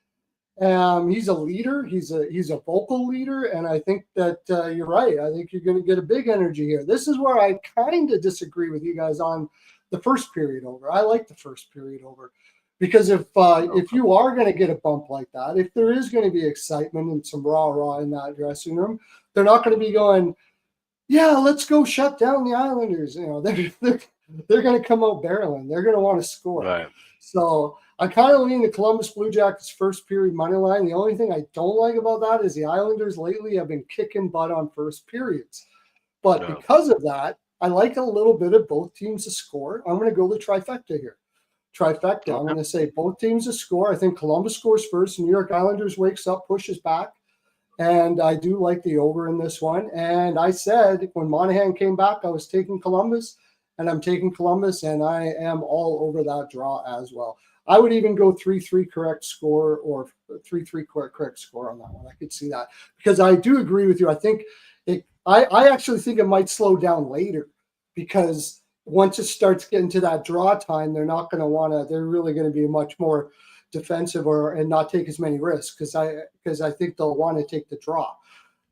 He's a leader. He's a vocal leader, and I think that you're right. I think you're going to get a big energy here. This is where I kind of disagree with you guys on the first period over. I like the first period over because if you are going to get a bump like that, if there is going to be excitement and some rah in that dressing room, they're not going to be going, "Yeah, let's go shut down the Islanders." You know, they're going to come out barreling. They're going to want to score. Right. So I kind of lean the Columbus Blue Jackets first period money line. The only thing I don't like about that is the Islanders lately have been kicking butt on first periods. But because of that, I like a little bit of both teams to score. I'm going to go the trifecta here. Trifecta. I'm going to say both teams to score. I think Columbus scores first. New York Islanders wakes up, pushes back. And I do like the over in this one. And I said when Monahan came back, I was taking Columbus. And I'm taking Columbus, and I am all over that draw as well. I would even go 3-3 correct score or 3-3 correct score on that one. I could see that because I do agree with you. I think I actually think it might slow down later because once it starts getting to that draw time, they're not going to want to. They're really going to be much more defensive and not take as many risks because I think they'll want to take the draw.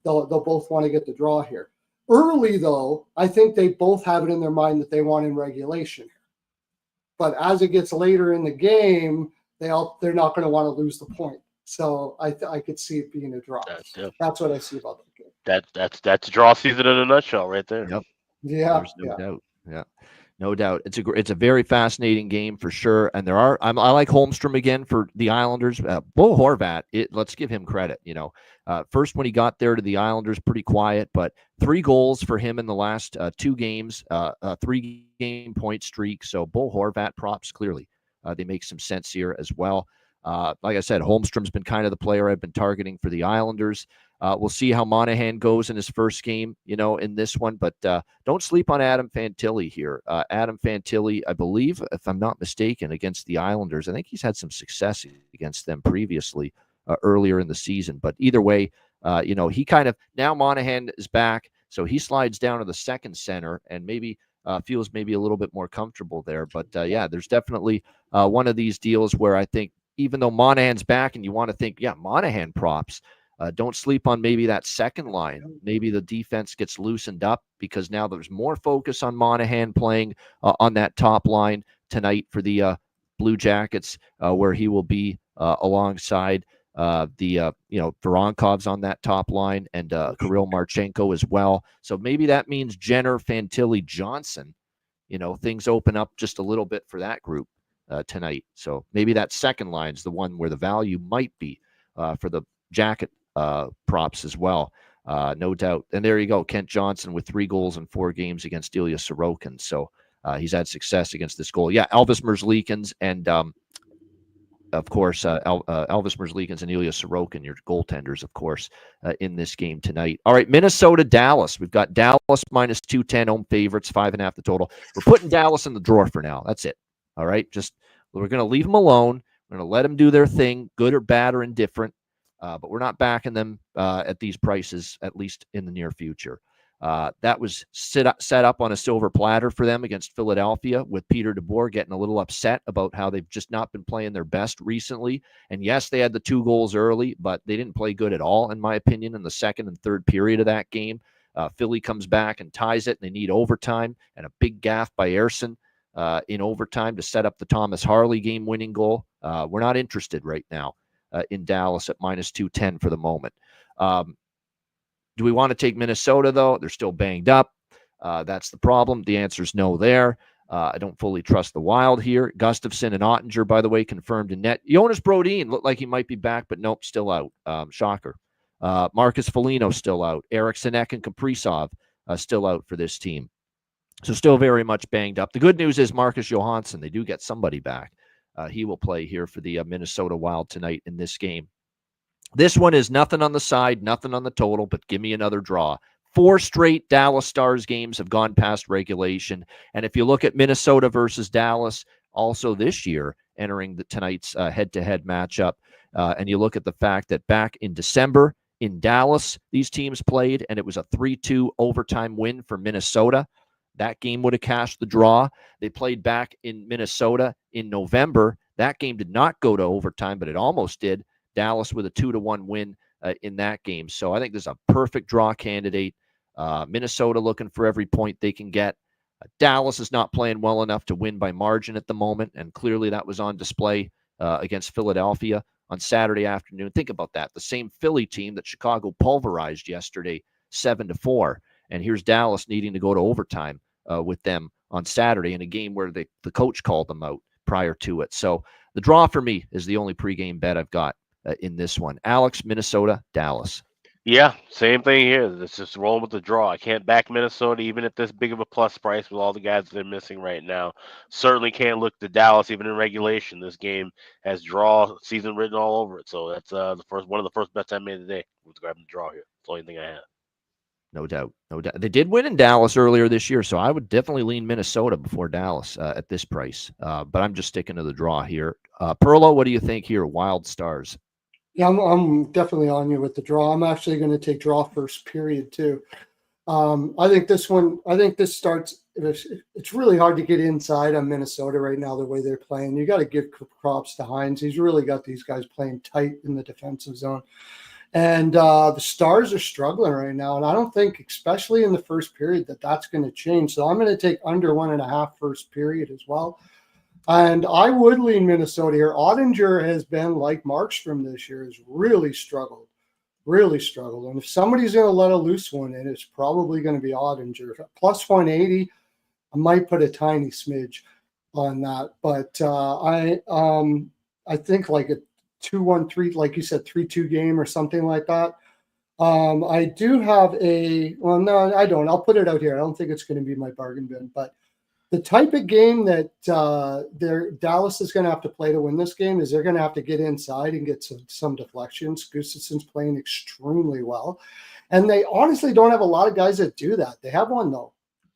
They'll both want to get the draw here. Early, though, I think they both have it in their mind that they want in regulation. But as it gets later in the game, they're not going to want to lose the point. So I could see it being a draw. That's what I see about the game. That's draw season in a nutshell, right there. Yep. Yeah. There's no doubt. Yeah. No doubt. It's a very fascinating game for sure. And I like Holmstrom again for the Islanders. Bo Horvat, let's give him credit. You know, first when he got there to the Islanders, pretty quiet, but 3 goals for him in the last 2 games, a 3-game point streak. So Bo Horvat props clearly. They make some sense here as well. Like I said, Holmstrom's been kind of the player I've been targeting for the Islanders. We'll see how Monahan goes in his first game, in this one. But don't sleep on Adam Fantilli here. Adam Fantilli, I believe, if I'm not mistaken, against the Islanders. I think he's had some success against them previously earlier in the season. But either way, he kind of now Monahan is back, so he slides down to the second center and maybe feels maybe a little bit more comfortable there. But there's definitely one of these deals where I think even though Monahan's back and you want to think, Monahan props. Don't sleep on maybe that second line. Maybe the defense gets loosened up because now there's more focus on Monahan playing on that top line tonight for the Blue Jackets, where he will be alongside Voronkov's on that top line and Kirill Marchenko as well. So maybe that means Jenner, Fantilli, Johnson. Things open up just a little bit for that group tonight. So maybe that second line is the one where the value might be for the Jacket props as well, no doubt. And there you go, Kent Johnson with 3 goals in 4 games against Ilya Sorokin. So he's had success against this goal. Elvis Merzlikins and of course Elvis Merzlikins and Ilya Sorokin, your goaltenders, of course, in this game tonight. All right, Minnesota, Dallas. We've got Dallas minus 210 home favorites, 5.5 the total. We're putting Dallas in the drawer for now. That's it. All right, we're going to leave them alone. We're going to let them do their thing, good or bad or indifferent, but we're not backing them at these prices, at least in the near future. That was set up on a silver platter for them against Philadelphia, with Peter DeBoer getting a little upset about how they've just not been playing their best recently. And yes, they had the 2 goals early, but they didn't play good at all, in my opinion, in the second and third period of that game. Philly comes back and ties it, and they need overtime, and a big gaff by Ersson in overtime to set up the Thomas Harley game-winning goal. We're not interested right now in Dallas at minus 210 for the moment. Do we want to take Minnesota, though? They're still banged up. That's the problem. The answer is no there. I don't fully trust the Wild here. Gustafsson and Ottinger, by the way, confirmed in net. Jonas Brodin looked like he might be back, but nope, still out. Shocker. Marcus Foligno still out. Eric Sinek and Kaprizov still out for this team. So still very much banged up. The good news is Marcus Johansson, they do get somebody back. He will play here for the Minnesota Wild tonight in this game. This one is nothing on the side, nothing on the total, but give me another draw. 4 straight Dallas Stars games have gone past regulation. And if you look at Minnesota versus Dallas, also this year, entering tonight's head-to-head matchup, and you look at the fact that back in December in Dallas, these teams played, and it was a 3-2 overtime win for Minnesota. That game would have cashed the draw. They played back in Minnesota in November. That game did not go to overtime, but it almost did. Dallas with a 2-1 win in that game. So I think this is a perfect draw candidate. Minnesota looking for every point they can get. Dallas is not playing well enough to win by margin at the moment, and clearly that was on display against Philadelphia on Saturday afternoon. Think about that. The same Philly team that Chicago pulverized yesterday 7-4. And here's Dallas needing to go to overtime with them on Saturday in a game where the coach called them out prior to it. So the draw for me is the only pregame bet I've got in this one. Alex, Minnesota, Dallas. Yeah, same thing here. It's just rolling with the draw. I can't back Minnesota even at this big of a plus price with all the guys they're missing right now. Certainly can't look to Dallas even in regulation. This game has draw season written all over it. So that's one of the first bets I made today was grabbing the draw here. It's the only thing I have. No doubt. No doubt. They did win in Dallas earlier this year, so I would definitely lean Minnesota before Dallas at this price. But I'm just sticking to the draw here. Perlo, what do you think here? Wild Stars. Yeah, I'm definitely on you with the draw. I'm actually going to take draw first period too. I think this starts. It's really hard to get inside on Minnesota right now the way they're playing. You got to give props to Hines. He's really got these guys playing tight in the defensive zone. And the Stars are struggling right now. And I don't think, especially in the first period, that's going to change. So I'm going to take under 1.5 first period as well. And I would lean Minnesota here. Ottinger has been like Markstrom this year, has really struggled. And if somebody's going to let a loose one in, it's probably going to be Ottinger. Plus 180, I might put a tiny smidge on that. But I think like a 2-1-3, like you said, 3-2 game or something like that. I do have no, I don't. I'll put it out here. I don't think it's going to be my bargain bin, but the type of game that Dallas is going to have to play to win this game is they're going to have to get inside and get some deflections. Gustafsson's playing extremely well, and they honestly don't have a lot of guys that do that. They have one though,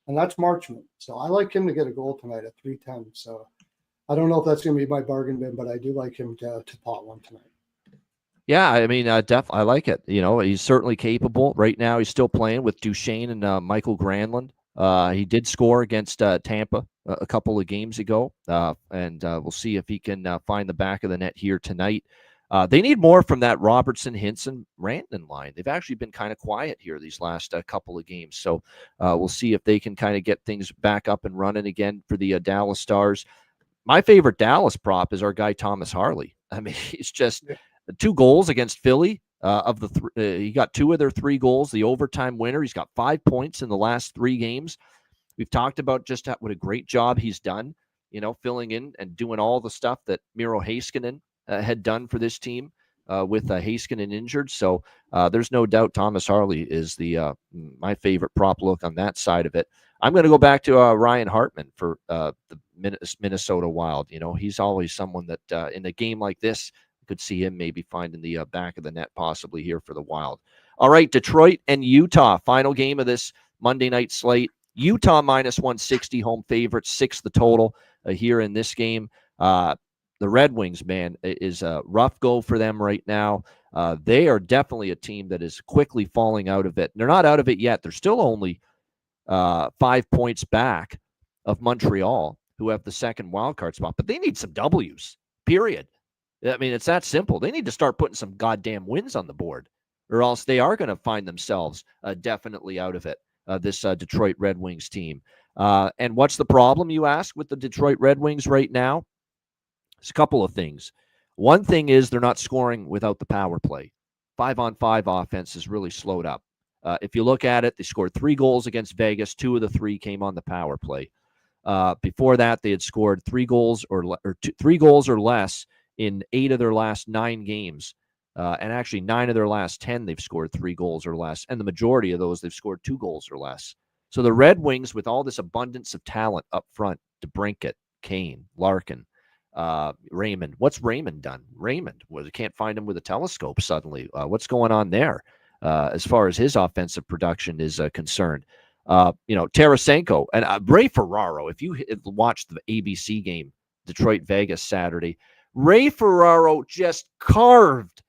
and that's Marchment. So I like him to get a goal tonight at 310. So I don't know if that's going to be my bargain bin, but I do like him to pot one tonight. Yeah, I mean, definitely, I like it. You know, he's certainly capable. Right now, he's still playing with Duchesne and Michael Granlund. He did score against Tampa a couple of games ago, and we'll see if he can find the back of the net here tonight. They need more from that Robertson, Hinson, Rantanen line. They've actually been kind of quiet here these last couple of games, so we'll see if they can kind of get things back up and running again for the Dallas Stars. My favorite Dallas prop is our guy Thomas Harley. I mean, he's just 2 goals against Philly. He got 2 of their 3 goals, the overtime winner. He's got 5 points in the last 3 games. We've talked about just what a great job he's done, you know, filling in and doing all the stuff that Miro Heiskanen had done for this team with Heiskanen injured. So there's no doubt Thomas Harley is my favorite prop look on that side of it. I'm going to go back to Ryan Hartman for the Minnesota Wild. You know, he's always someone that in a game like this, could see him maybe finding the back of the net possibly here for the Wild. All right, Detroit and Utah, final game of this Monday night slate. Utah minus 160, home favorite, 6 the total here in this game. The the Red Wings, man, is a rough go for them right now. They are definitely a team that is quickly falling out of it. They're not out of it yet. They're still only 5 points back of Montreal, who have the second wildcard spot. But they need some W's, period. I mean, it's that simple. They need to start putting some goddamn wins on the board, or else they are going to find themselves definitely out of it, this Detroit Red Wings team. And what's the problem, you ask, with the Detroit Red Wings right now? It's a couple of things. One thing is they're not scoring without the power play. 5-on-5 offense has really slowed up. If you look at it, they scored 3 goals against Vegas. 2 of the 3 came on the power play. Before that, they had scored 3 goals or 3 goals or less in 8 of their last 9 games. And actually 9 of their last 10, they've scored 3 goals or less. And the majority of those, they've scored 2 goals or less. So the Red Wings, with all this abundance of talent up front, DeBrincat, Kane, Larkin, Raymond. What's Raymond done? Raymond, well, can't find him with a telescope suddenly. What's going on there as far as his offensive production is concerned? Tarasenko and Ray Ferraro. If you watched the ABC game, Detroit Vegas Saturday, Ray Ferraro just carved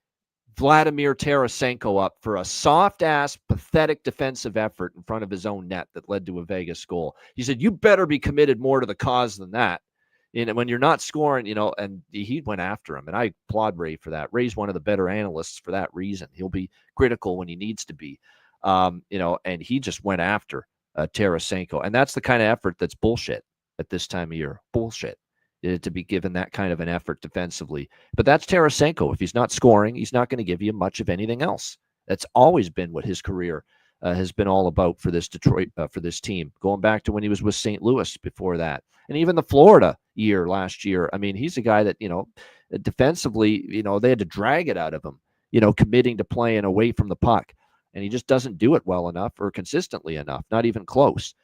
Vladimir Tarasenko up for a soft-ass, pathetic defensive effort in front of his own net that led to a Vegas goal. He said, you better be committed more to the cause than that. And when you're not scoring, and he went after him. And I applaud Ray for that. Ray's one of the better analysts for that reason. He'll be critical when he needs to be, and he just went after Tarasenko. And that's the kind of effort that's bullshit at this time of year. Bullshit. To be given that kind of an effort defensively. But that's Tarasenko. If he's not scoring, he's not going to give you much of anything else. That's always been what his career has been all about for this Detroit, for this team, going back to when he was with St. Louis before that. And even the Florida year last year. I mean, he's a guy that, defensively, they had to drag it out of him, committing to playing away from the puck. And he just doesn't do it well enough or consistently enough, not even close.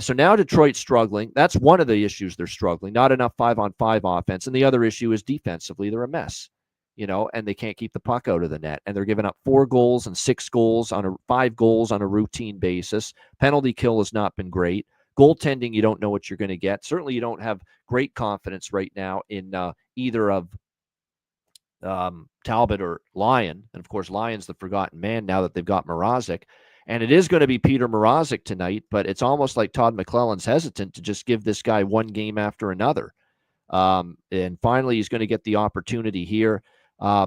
So now Detroit's struggling. That's one of the issues they're struggling. Not enough 5-on-5 offense. And the other issue is defensively, they're a mess, and they can't keep the puck out of the net. And they're giving up 4 goals and 6 goals 5 goals on a routine basis. Penalty kill has not been great. Goaltending, you don't know what you're going to get. Certainly you don't have great confidence right now in either of Talbot or Lyon. And of course, Lyon's the forgotten man now that they've got Mrazek. And it is going to be Peter Mrazek tonight, but it's almost like Todd McClellan's hesitant to just give this guy one game after another. And finally, he's going to get the opportunity here.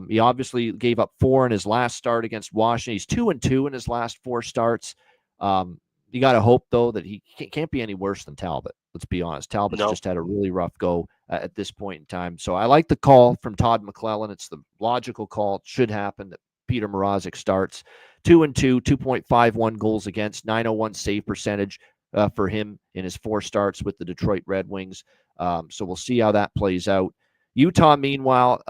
He obviously gave up 4 in his last start against Washington. He's 2-2 in his last 4 starts. You got to hope, though, that he can't be any worse than Talbot. Let's be honest. Talbot's just had a really rough go at this point in time. So I like the call from Todd McClellan. It's the logical call. It should happen that Peter Mrazek starts. 2-2, 2.51 goals against, 901 save percentage for him in his 4 starts with the Detroit Red Wings. So we'll see how that plays out. Utah, meanwhile,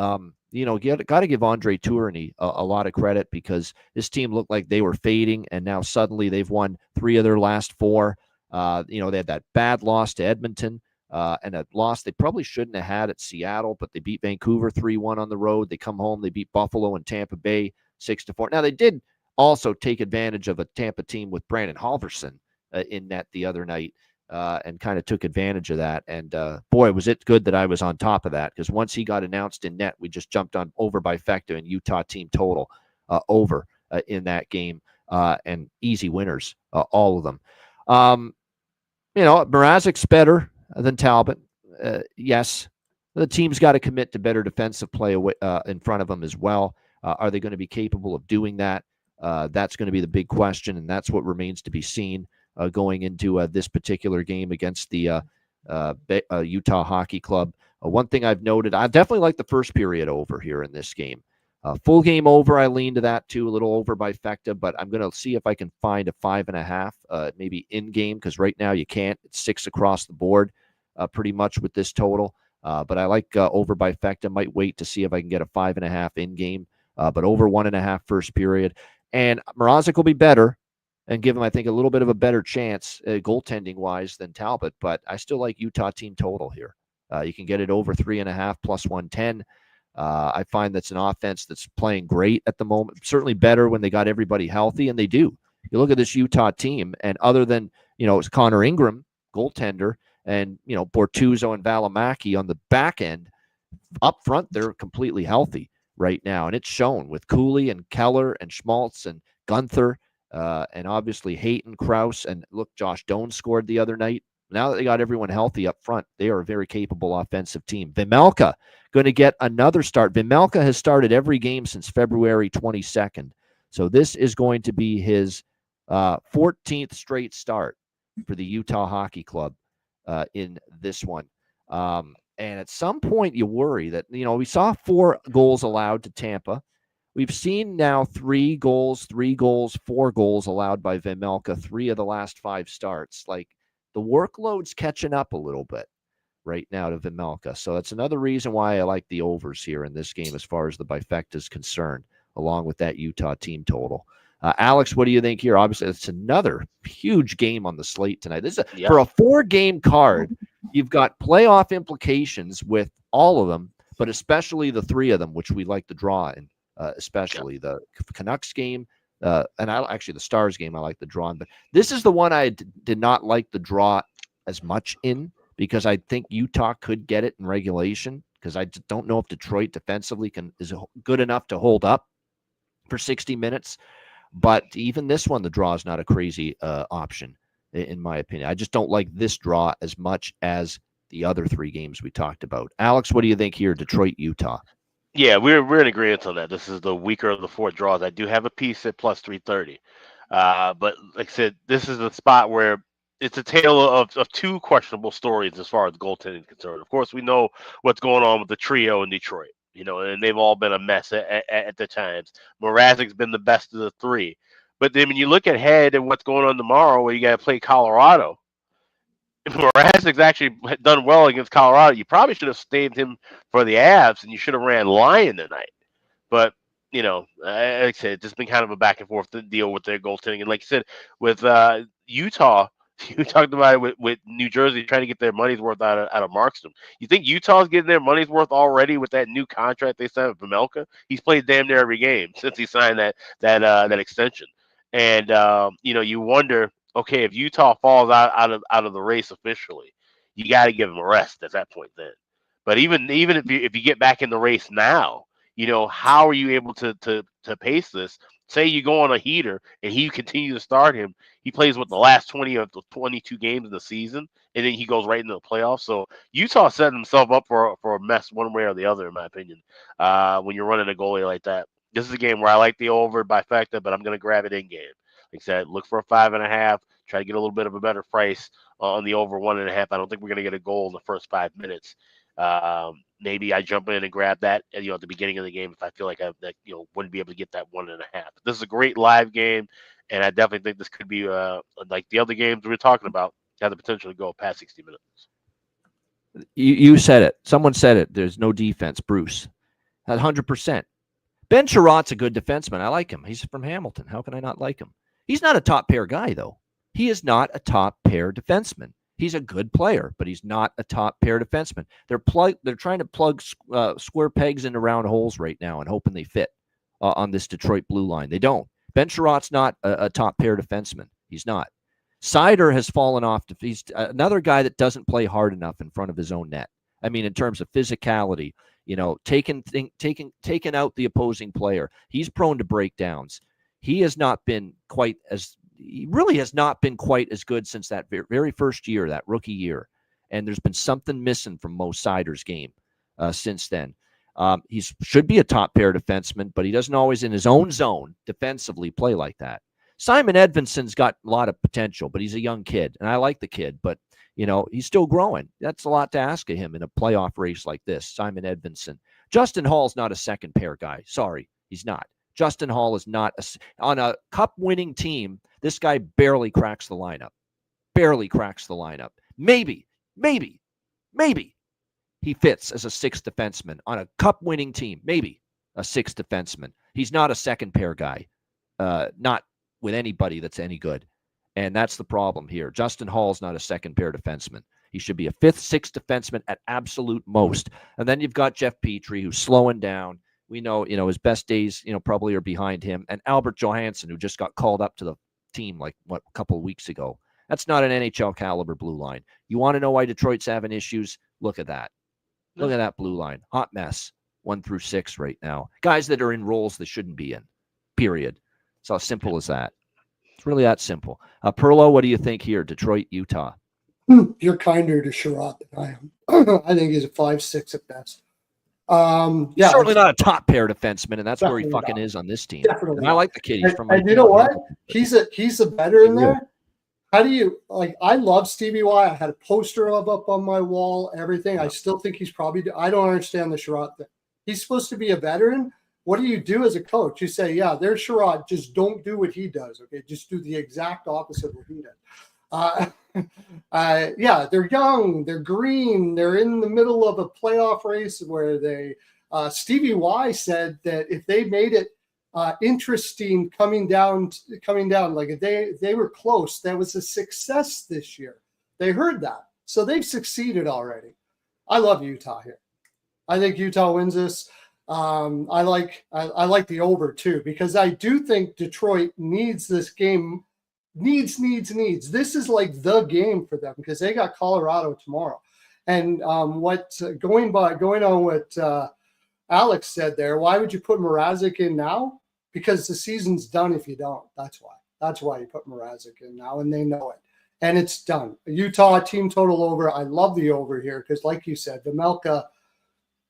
you got to give Andre Tourigny a lot of credit because this team looked like they were fading, and now suddenly they've won 3 of their last 4. They had that bad loss to Edmonton and a loss they probably shouldn't have had at Seattle, but they beat Vancouver 3-1 on the road. They come home, they beat Buffalo and Tampa Bay 6-4. Now, they did also take advantage of a Tampa team with Brandon Halverson in net the other night and kind of took advantage of that. And boy, was it good that I was on top of that, because once he got announced in net, we just jumped on over by Fecta and Utah team total over in that game and easy winners, all of them. Mrazek's better than Talbot. Yes, the team's got to commit to better defensive play in front of them as well. Are they going to be capable of doing that? That's going to be the big question, and that's what remains to be seen going into this particular game against the Utah Hockey Club. One thing I've noted, I definitely like the first period over here in this game. Full game over, I lean to that too, a little over by Fecta, but I'm going to see if I can find a 5.5, maybe in game, because right now you can't. It's 6 across the board pretty much with this total. But I like over by Fecta. Might wait to see if I can get a 5.5 in game, but over 1.5 first period. And Mrazek will be better and give him, I think, a little bit of a better chance goaltending-wise than Talbot, but I still like Utah team total here. You can get it over 3.5 plus 110. I find that's an offense that's playing great at the moment, certainly better when they got everybody healthy, and they do. You look at this Utah team, and other than, it's Connor Ingram, goaltender, and, Bortuzzo and Valimaki on the back end, up front, they're completely healthy right now, and it's shown with Cooley and Keller and Schmaltz and Gunther, and obviously Hayton, Krause, and look, Josh Doan scored the other night. Now that they got everyone healthy up front, they are a very capable offensive team. Vejmelka going to get another start. Vejmelka has started every game since February 22nd. So this is going to be his 14th straight start for the Utah Hockey Club in this one. And at some point you worry that, we saw 4 goals allowed to Tampa. We've seen now 3 goals, 4 goals allowed by Vejmelka, 3 of the last 5 starts. Like, the workload's catching up a little bit right now to Vejmelka. So that's another reason why I like the overs here in this game as far as the bifecta is concerned, along with that Utah team total. Alex, what do you think here? Obviously, it's another huge game on the slate tonight. This is for a 4-game card. You've got playoff implications with all of them, but especially the 3 of them, which we like to draw in, especially the Canucks game. And the Stars game, I like the draw in. But this is the one I did not like the draw as much in, because I think Utah could get it in regulation, because I don't know if Detroit defensively is good enough to hold up for 60 minutes. But even this one, the draw is not a crazy option, in my opinion. I just don't like this draw as much as the other 3 games we talked about. Alex, what do you think here, Detroit, Utah? Yeah, we're in agreement on that. This is the weaker of the 4 draws. I do have a piece at plus 330. But like I said, this is a spot where it's a tale of 2 questionable stories as far as goaltending is concerned. Of course, we know what's going on with the trio in Detroit, and they've all been a mess at the times. Mrazek's been the best of the 3. But then when you look ahead at what's going on tomorrow, where you got to play Colorado, if Mrazek's actually done well against Colorado, you probably should have stayed him for the Avs, and you should have ran Lyon tonight. But, like I said, it's just been kind of a back and forth deal with their goaltending. And like you said, with Utah, you talked about it with New Jersey trying to get their money's worth out of Markstrom. You think Utah's getting their money's worth already with that new contract they signed with Vejmelka? He's played damn near every game since he signed that extension. And, you wonder, okay, if Utah falls out of the race officially, you got to give him a rest at that point then. But even if you get back in the race now, how are you able to pace this? Say you go on a heater and he continue to start him. He plays with the last 20 of the 22 games in the season, and then he goes right into the playoffs. So Utah setting himself up for a mess one way or the other, in my opinion, when you're running a goalie like that. This is a game where I like the over bifecta, but I'm going to grab it in game. Like I said, look for a 5.5. Try to get a little bit of a better price on the over 1.5. I don't think we're going to get a goal in the first 5 minutes. Maybe I jump in and grab that, at the beginning of the game if I feel like I wouldn't be able to get that 1.5. This is a great live game, and I definitely think this could be like the other games we were talking about, have the potential to go past 60 minutes. You said it. Someone said it. There's no defense. Bruce, 100%. Ben Sherratt's a good defenseman. I like him. He's from Hamilton. How can I not like him? He's not a top pair guy, though. He is not a top pair defenseman. He's a good player, but he's not a top pair defenseman. They're trying to plug square pegs into round holes right now and hoping they fit on this Detroit blue line. They don't. Ben Sherratt's not a top pair defenseman. He's not. Sider has fallen off. He's another guy that doesn't play hard enough in front of his own net. I mean, in terms of physicality, taking out the opposing player. He's prone to breakdowns. He has not been quite as good since that very first year, that rookie year. And there's been something missing from Mo Sider's game since then. He should be a top pair defenseman, but he doesn't always in his own zone defensively play like that. Simon Edvinsson's got a lot of potential, but he's a young kid, and I like the kid, but he's still growing. That's a lot to ask of him in a playoff race like this. Simon Edvinsson. Justin Hall's not a second pair guy. Sorry, he's not. Justin Hall is not on a cup-winning team. This guy barely cracks the lineup. Maybe he fits as a 6th defenseman on a cup-winning team. Maybe a 6th defenseman. He's not a second pair guy. Not with anybody that's any good. And that's the problem here. Justin Hall's not a second pair defenseman. He should be a 5th, 6th defenseman at absolute most. And then you've got Jeff Petrie, who's slowing down. We know, his best days, probably are behind him. And Albert Johansson, who just got called up to the team a couple of weeks ago. That's not an NHL caliber blue line. You want to know why Detroit's having issues? Look at that. Look at that blue line. Hot mess. 1 through 6 right now. Guys that are in roles they shouldn't be in. Period. It's as simple as that. It's really that simple. Perlo, what do you think here? Detroit, Utah. You're kinder to Sherratt than I am. I think he's a 5'6" at best. Yeah, certainly not a top pair defenseman, and that's where he Definitely fucking not. is on this team. Definitely And I not. like the kid. He's from my And you know team. what? He's a veteran Yeah. there. How do you like? I love Stevie Y. I had a poster of up on my wall. Everything. I still think he's probably. I don't understand the Sherratt thing. He's supposed to be a veteran. What do you do as a coach? You say, yeah, there's Sherratt. Just don't do what he does. Okay, just do the exact opposite of what he does. Yeah, they're young, they're green, they're in the middle of a playoff race where they. Stevie Y said that if they made it interesting coming down, like if they were close, that was a success this year. They heard that, so they've succeeded already. I love Utah here. I think Utah wins this. I like the over too, because I do think Detroit needs this game. Needs. This is like the game for them because they got Colorado tomorrow. And going on what Alex said there, why would you put Mrazek in now? Because the season's done if you don't. That's why. That's why you put Mrazek in now, and they know it. And it's done. Utah team total over. I love the over here because, like you said, Vemelka,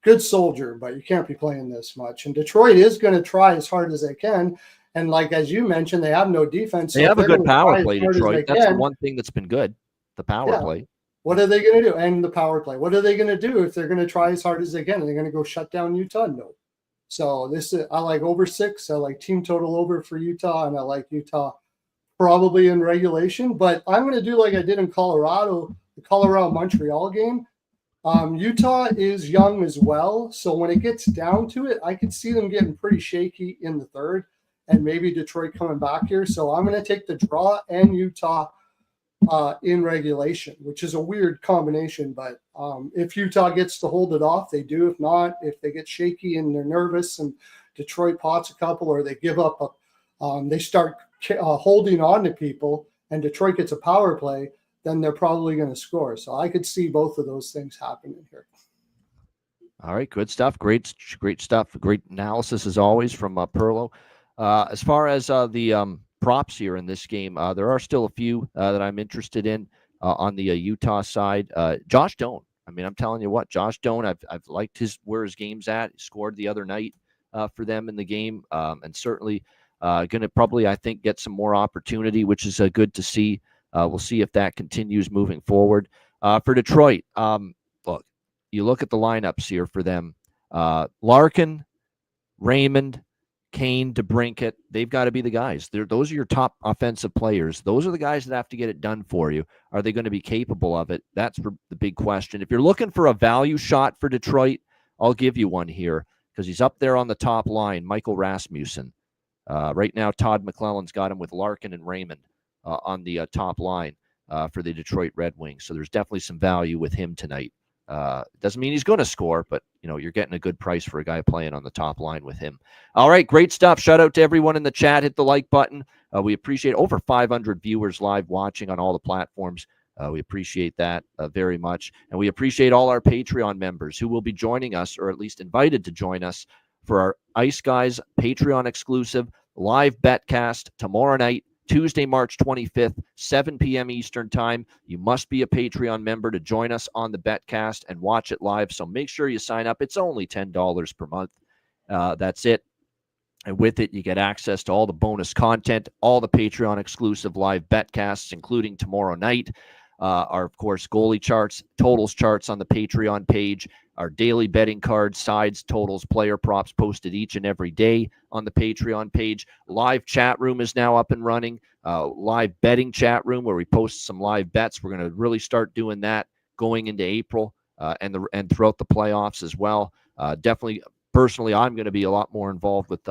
good soldier, but you can't be playing this much. And Detroit is going to try as hard as they can. And like as you mentioned, they have no defense. They have a good power play, Detroit. That's the one thing that's been good. The power play. What are they going to do? And the power play. What are they going to do if they're going to try as hard as they can? Are they going to go shut down Utah? No. So I like over 6. I like team total over for Utah, and I like Utah probably in regulation. But I'm going to do like I did in Colorado, the Colorado-Montreal game. Utah is young as well. So when it gets down to it, I could see them getting pretty shaky in the third and maybe Detroit coming back here. So I'm going to take the draw and Utah in regulation, which is a weird combination. But if Utah gets to hold it off, they do. If not, if they get shaky and they're nervous and Detroit pots a couple or they give up, they start holding on to people and Detroit gets a power play, then they're probably going to score. So I could see both of those things happening here. All right, good stuff. Great stuff. Great analysis as always from Perlo. As far as the props here in this game, there are still a few that I'm interested in on the Utah side. Josh Doan. I mean, I'm telling you what, Josh Doan. I've liked where his game's at. He scored the other night for them in the game, and certainly going to probably, I think, get some more opportunity, which is good to see. We'll see if that continues moving forward. For Detroit, look, you look at the lineups here for them. Larkin, Raymond, Kane, DeBrincat, they've got to be the guys. Those are your top offensive players. Those are the guys that have to get it done for you. Are they going to be capable of it? That's the big question. If you're looking for a value shot for Detroit, I'll give you one here because he's up there on the top line, Michael Rasmussen. Right now, Todd McClellan's got him with Larkin and Raymond on the top line for the Detroit Red Wings. So there's definitely some value with him tonight. Doesn't mean he's going to score, but you're getting a good price for a guy playing on the top line with him. All right, great stuff. Shout out to everyone in the chat. Hit the like button. We appreciate over 500 viewers live watching on all the platforms. We appreciate that very much. And we appreciate all our Patreon members who will be joining us, or at least invited to join us, for our Ice Guys Patreon exclusive live betcast tomorrow night, Tuesday, March 25th, 7 p.m. Eastern Time. You must be a Patreon member to join us on the betcast and watch it live. So make sure you sign up. It's only $10 per month. That's it. And with it, you get access to all the bonus content, all the Patreon exclusive live betcasts, including tomorrow night. Our, of course, goalie charts, totals charts on the Patreon page, our daily betting cards, sides, totals, player props posted each and every day on the Patreon page. Live chat room is now up and running. Live betting chat room where we post some live bets. We're going to really start doing that going into April and throughout the playoffs as well. Definitely, personally, I'm going to be a lot more involved with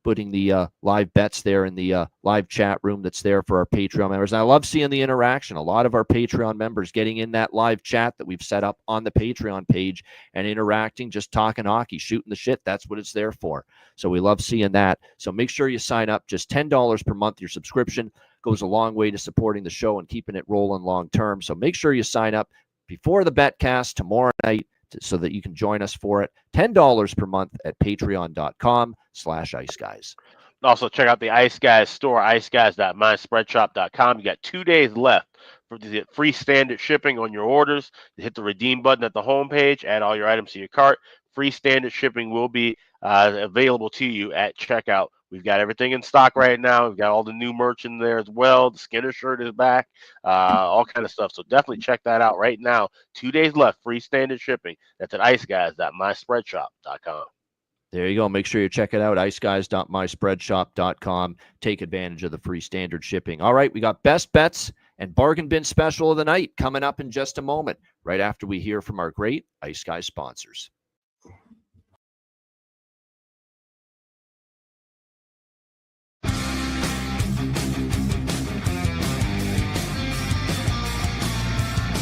putting the live bets there in the live chat room that's there for our Patreon members. And I love seeing the interaction. A lot of our Patreon members getting in that live chat that we've set up on the Patreon page and interacting, just talking hockey, shooting the shit. That's what it's there for. So we love seeing that. So make sure you sign up. Just $10 per month. Your subscription goes a long way to supporting the show and keeping it rolling long term. So make sure you sign up before the betcast tomorrow night. so that you can join us for it. $10 per month at patreon.com/iceguys. Also, check out the Ice Guys store, iceguys.myspreadshop.com. You got 2 days left for the free standard shipping on your orders. You hit the redeem button at the homepage, add all your items to your cart. Free standard shipping will be available to you at checkout. We've got everything in stock right now. We've got all the new merch in there as well. The Skinner shirt is back, all kind of stuff. So definitely check that out right now. 2 days left, free standard shipping. That's at iceguys.myspreadshop.com. There you go. Make sure you check it out, iceguys.myspreadshop.com. Take advantage of the free standard shipping. All right, we got best bets and bargain bin special of the night coming up in just a moment, right after we hear from our great Ice Guys sponsors.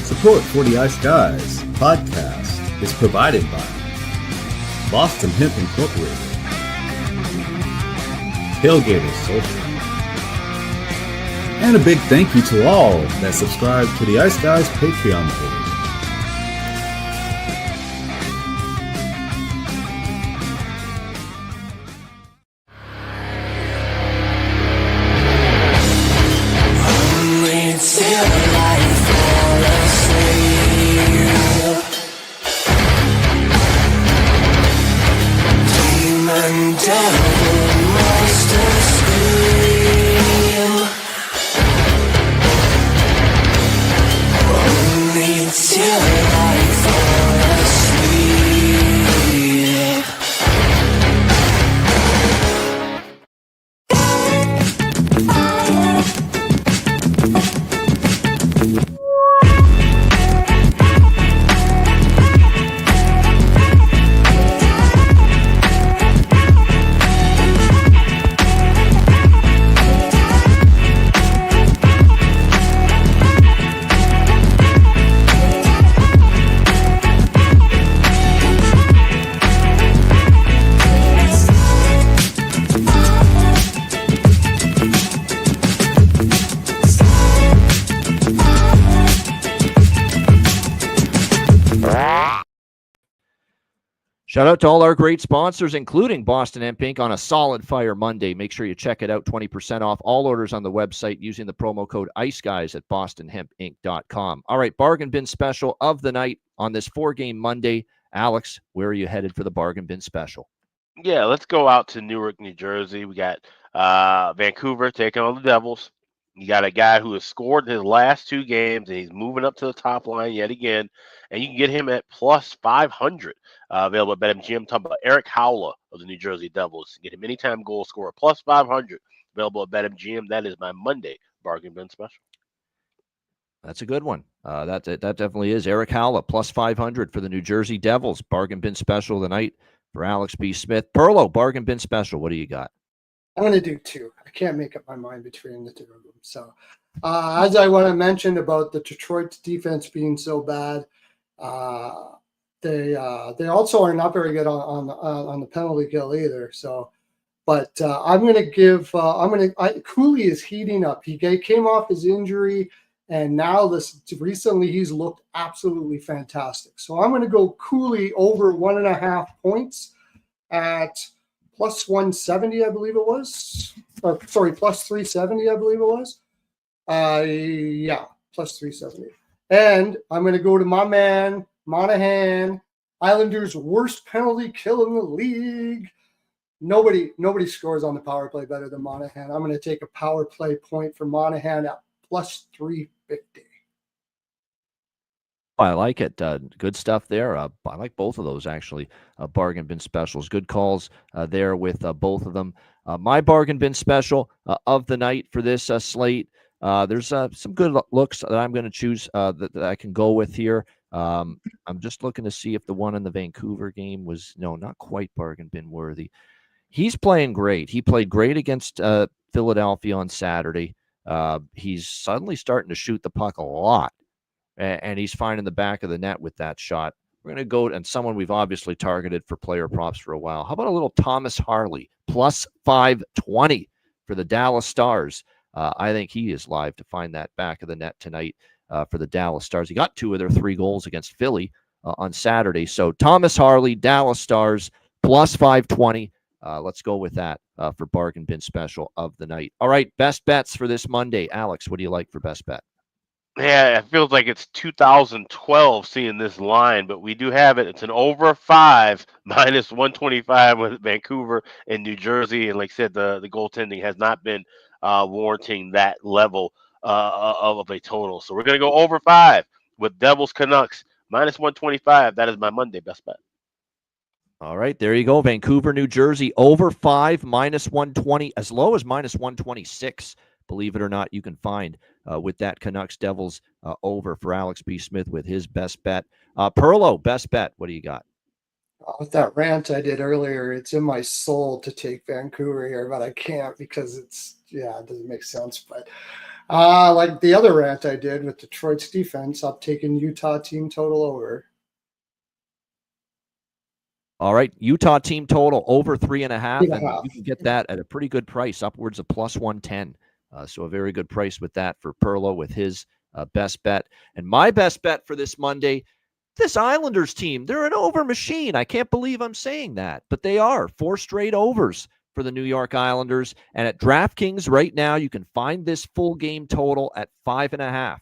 Support for the Ice Guys podcast is provided by Boston Hemp Incorporated, Tailgaters Social, and a big thank you to all that subscribe to the Ice Guys Patreon page. Shout out to all our great sponsors, including Boston Hemp Inc. on a solid fire Monday. Make sure you check it out. 20% off all orders on the website using the promo code ICEGUYS at bostonhempinc.com. All right, bargain bin special of the night on this 4-game Monday. Alex, where are you headed for the bargain bin special? Yeah, let's go out to Newark, New Jersey. We got Vancouver taking on the Devils. You got a guy who has scored his last 2 games, and he's moving up to the top line yet again. And you can get him at plus 500. Available at BetMGM. I'm talking about Eric Howler of the New Jersey Devils. Get him anytime goal scorer, plus 500. Available at BetMGM. That is my Monday bargain bin special. That's a good one. That definitely is. Eric Howler, plus 500 for the New Jersey Devils. Bargain bin special of the night for Alex B. Smith. Perlo, bargain bin special. What do you got? I'm going to do 2. I can't make up my mind between the 2 of them. So, as I want to mention about the Detroit defense being so bad, they also are not very good on the penalty kill either. So, but I'm going to give Cooley is heating up. He came off his injury, and now recently he's looked absolutely fantastic. So I'm going to go Cooley over 1.5 points at plus 170, I believe it was. Or sorry, plus 370, I believe it was. Yeah, plus 370. And I'm going to go to my man Monahan. Islanders' worst penalty kill in the league. Nobody scores on the power play better than Monahan. I'm going to take a power play point for Monahan at plus 350. I like it. Good stuff there. I like both of those, actually. Bargain bin specials. Good calls there with both of them. My bargain bin special of the night for this slate. There's some good looks that I'm going to choose that I can go with here. I'm just looking to see if the one in the Vancouver game was, not quite bargain bin worthy. He's playing great. He played great against Philadelphia on Saturday. He's suddenly starting to shoot the puck a lot, and he's finding the back of the net with that shot. We're going to go, and someone we've obviously targeted for player props for a while. How about a little Thomas Harley, plus 520 for the Dallas Stars? I think he is live to find that back of the net tonight for the Dallas Stars. He got 2 of their 3 goals against Philly on Saturday. So Thomas Harley, Dallas Stars, plus 520. Let's go with that for bargain bin special of the night. All right, best bets for this Monday. Alex, what do you like for best bet? Yeah, it feels like it's 2012 seeing this line, but we do have it. It's an over 5 minus 125 with Vancouver and New Jersey. And like I said, the goaltending has not been warranting that level of a total. So we're going to go over 5 with Devils Canucks minus 125. That is my Monday best bet. All right, there you go. Vancouver, New Jersey, over 5, minus 120, as low as minus 126. Believe it or not, you can find with that Canucks Devils over for Alex B. Smith with his best bet. Perlo, best bet. What do you got? With that rant I did earlier, it's in my soul to take Vancouver here, but I can't because it doesn't make sense. But like the other rant I did with Detroit's defense, I'm taking Utah team total over. All right, Utah team total over 3.5, and 3.5. you can get that at a pretty good price, upwards of plus 110. So a very good price with that for Perlo with his best bet. And my best bet for this Monday, this Islanders team, they're an over machine. I can't believe I'm saying that, but they are. 4 straight overs for the New York Islanders. And at DraftKings right now, you can find this full game total at 5.5.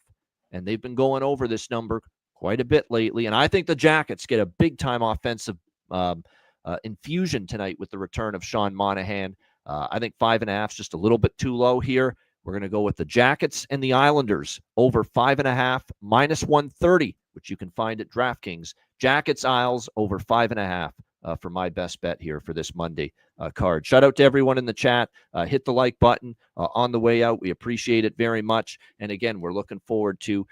And they've been going over this number quite a bit lately. And I think the Jackets get a big-time offensive infusion tonight with the return of Sean Monahan. I think 5.5 is just a little bit too low here. We're going to go with the Jackets and the Islanders over 5.5, minus 130, which you can find at DraftKings. Jackets, Isles over 5.5 for my best bet here for this Monday card. Shout out to everyone in the chat. Hit the like button on the way out. We appreciate it very much. And again, we're looking forward to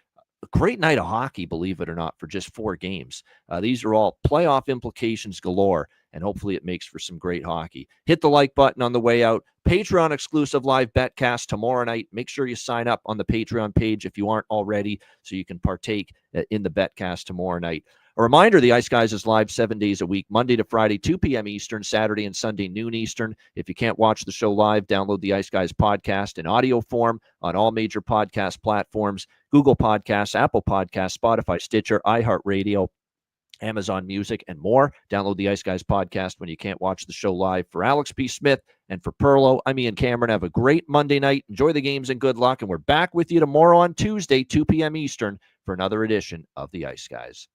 a great night of hockey, believe it or not, for just 4 games. These are all playoff implications galore, and hopefully it makes for some great hockey. Hit the like button on the way out. Patreon exclusive live betcast tomorrow night. Make sure you sign up on the Patreon page if you aren't already so you can partake in the betcast tomorrow night. A reminder, the Ice Guys is live 7 days a week, Monday to Friday, 2 p.m. Eastern, Saturday and Sunday, noon Eastern. If you can't watch the show live, download the Ice Guys podcast in audio form on all major podcast platforms, Google Podcasts, Apple Podcasts, Spotify, Stitcher, iHeartRadio, Amazon Music, and more. Download the Ice Guys podcast when you can't watch the show live. For Alex P. Smith and for Perlo, I'm Ian Cameron. Have a great Monday night. Enjoy the games and good luck. And we're back with you tomorrow on Tuesday, 2 p.m. Eastern, for another edition of the Ice Guys.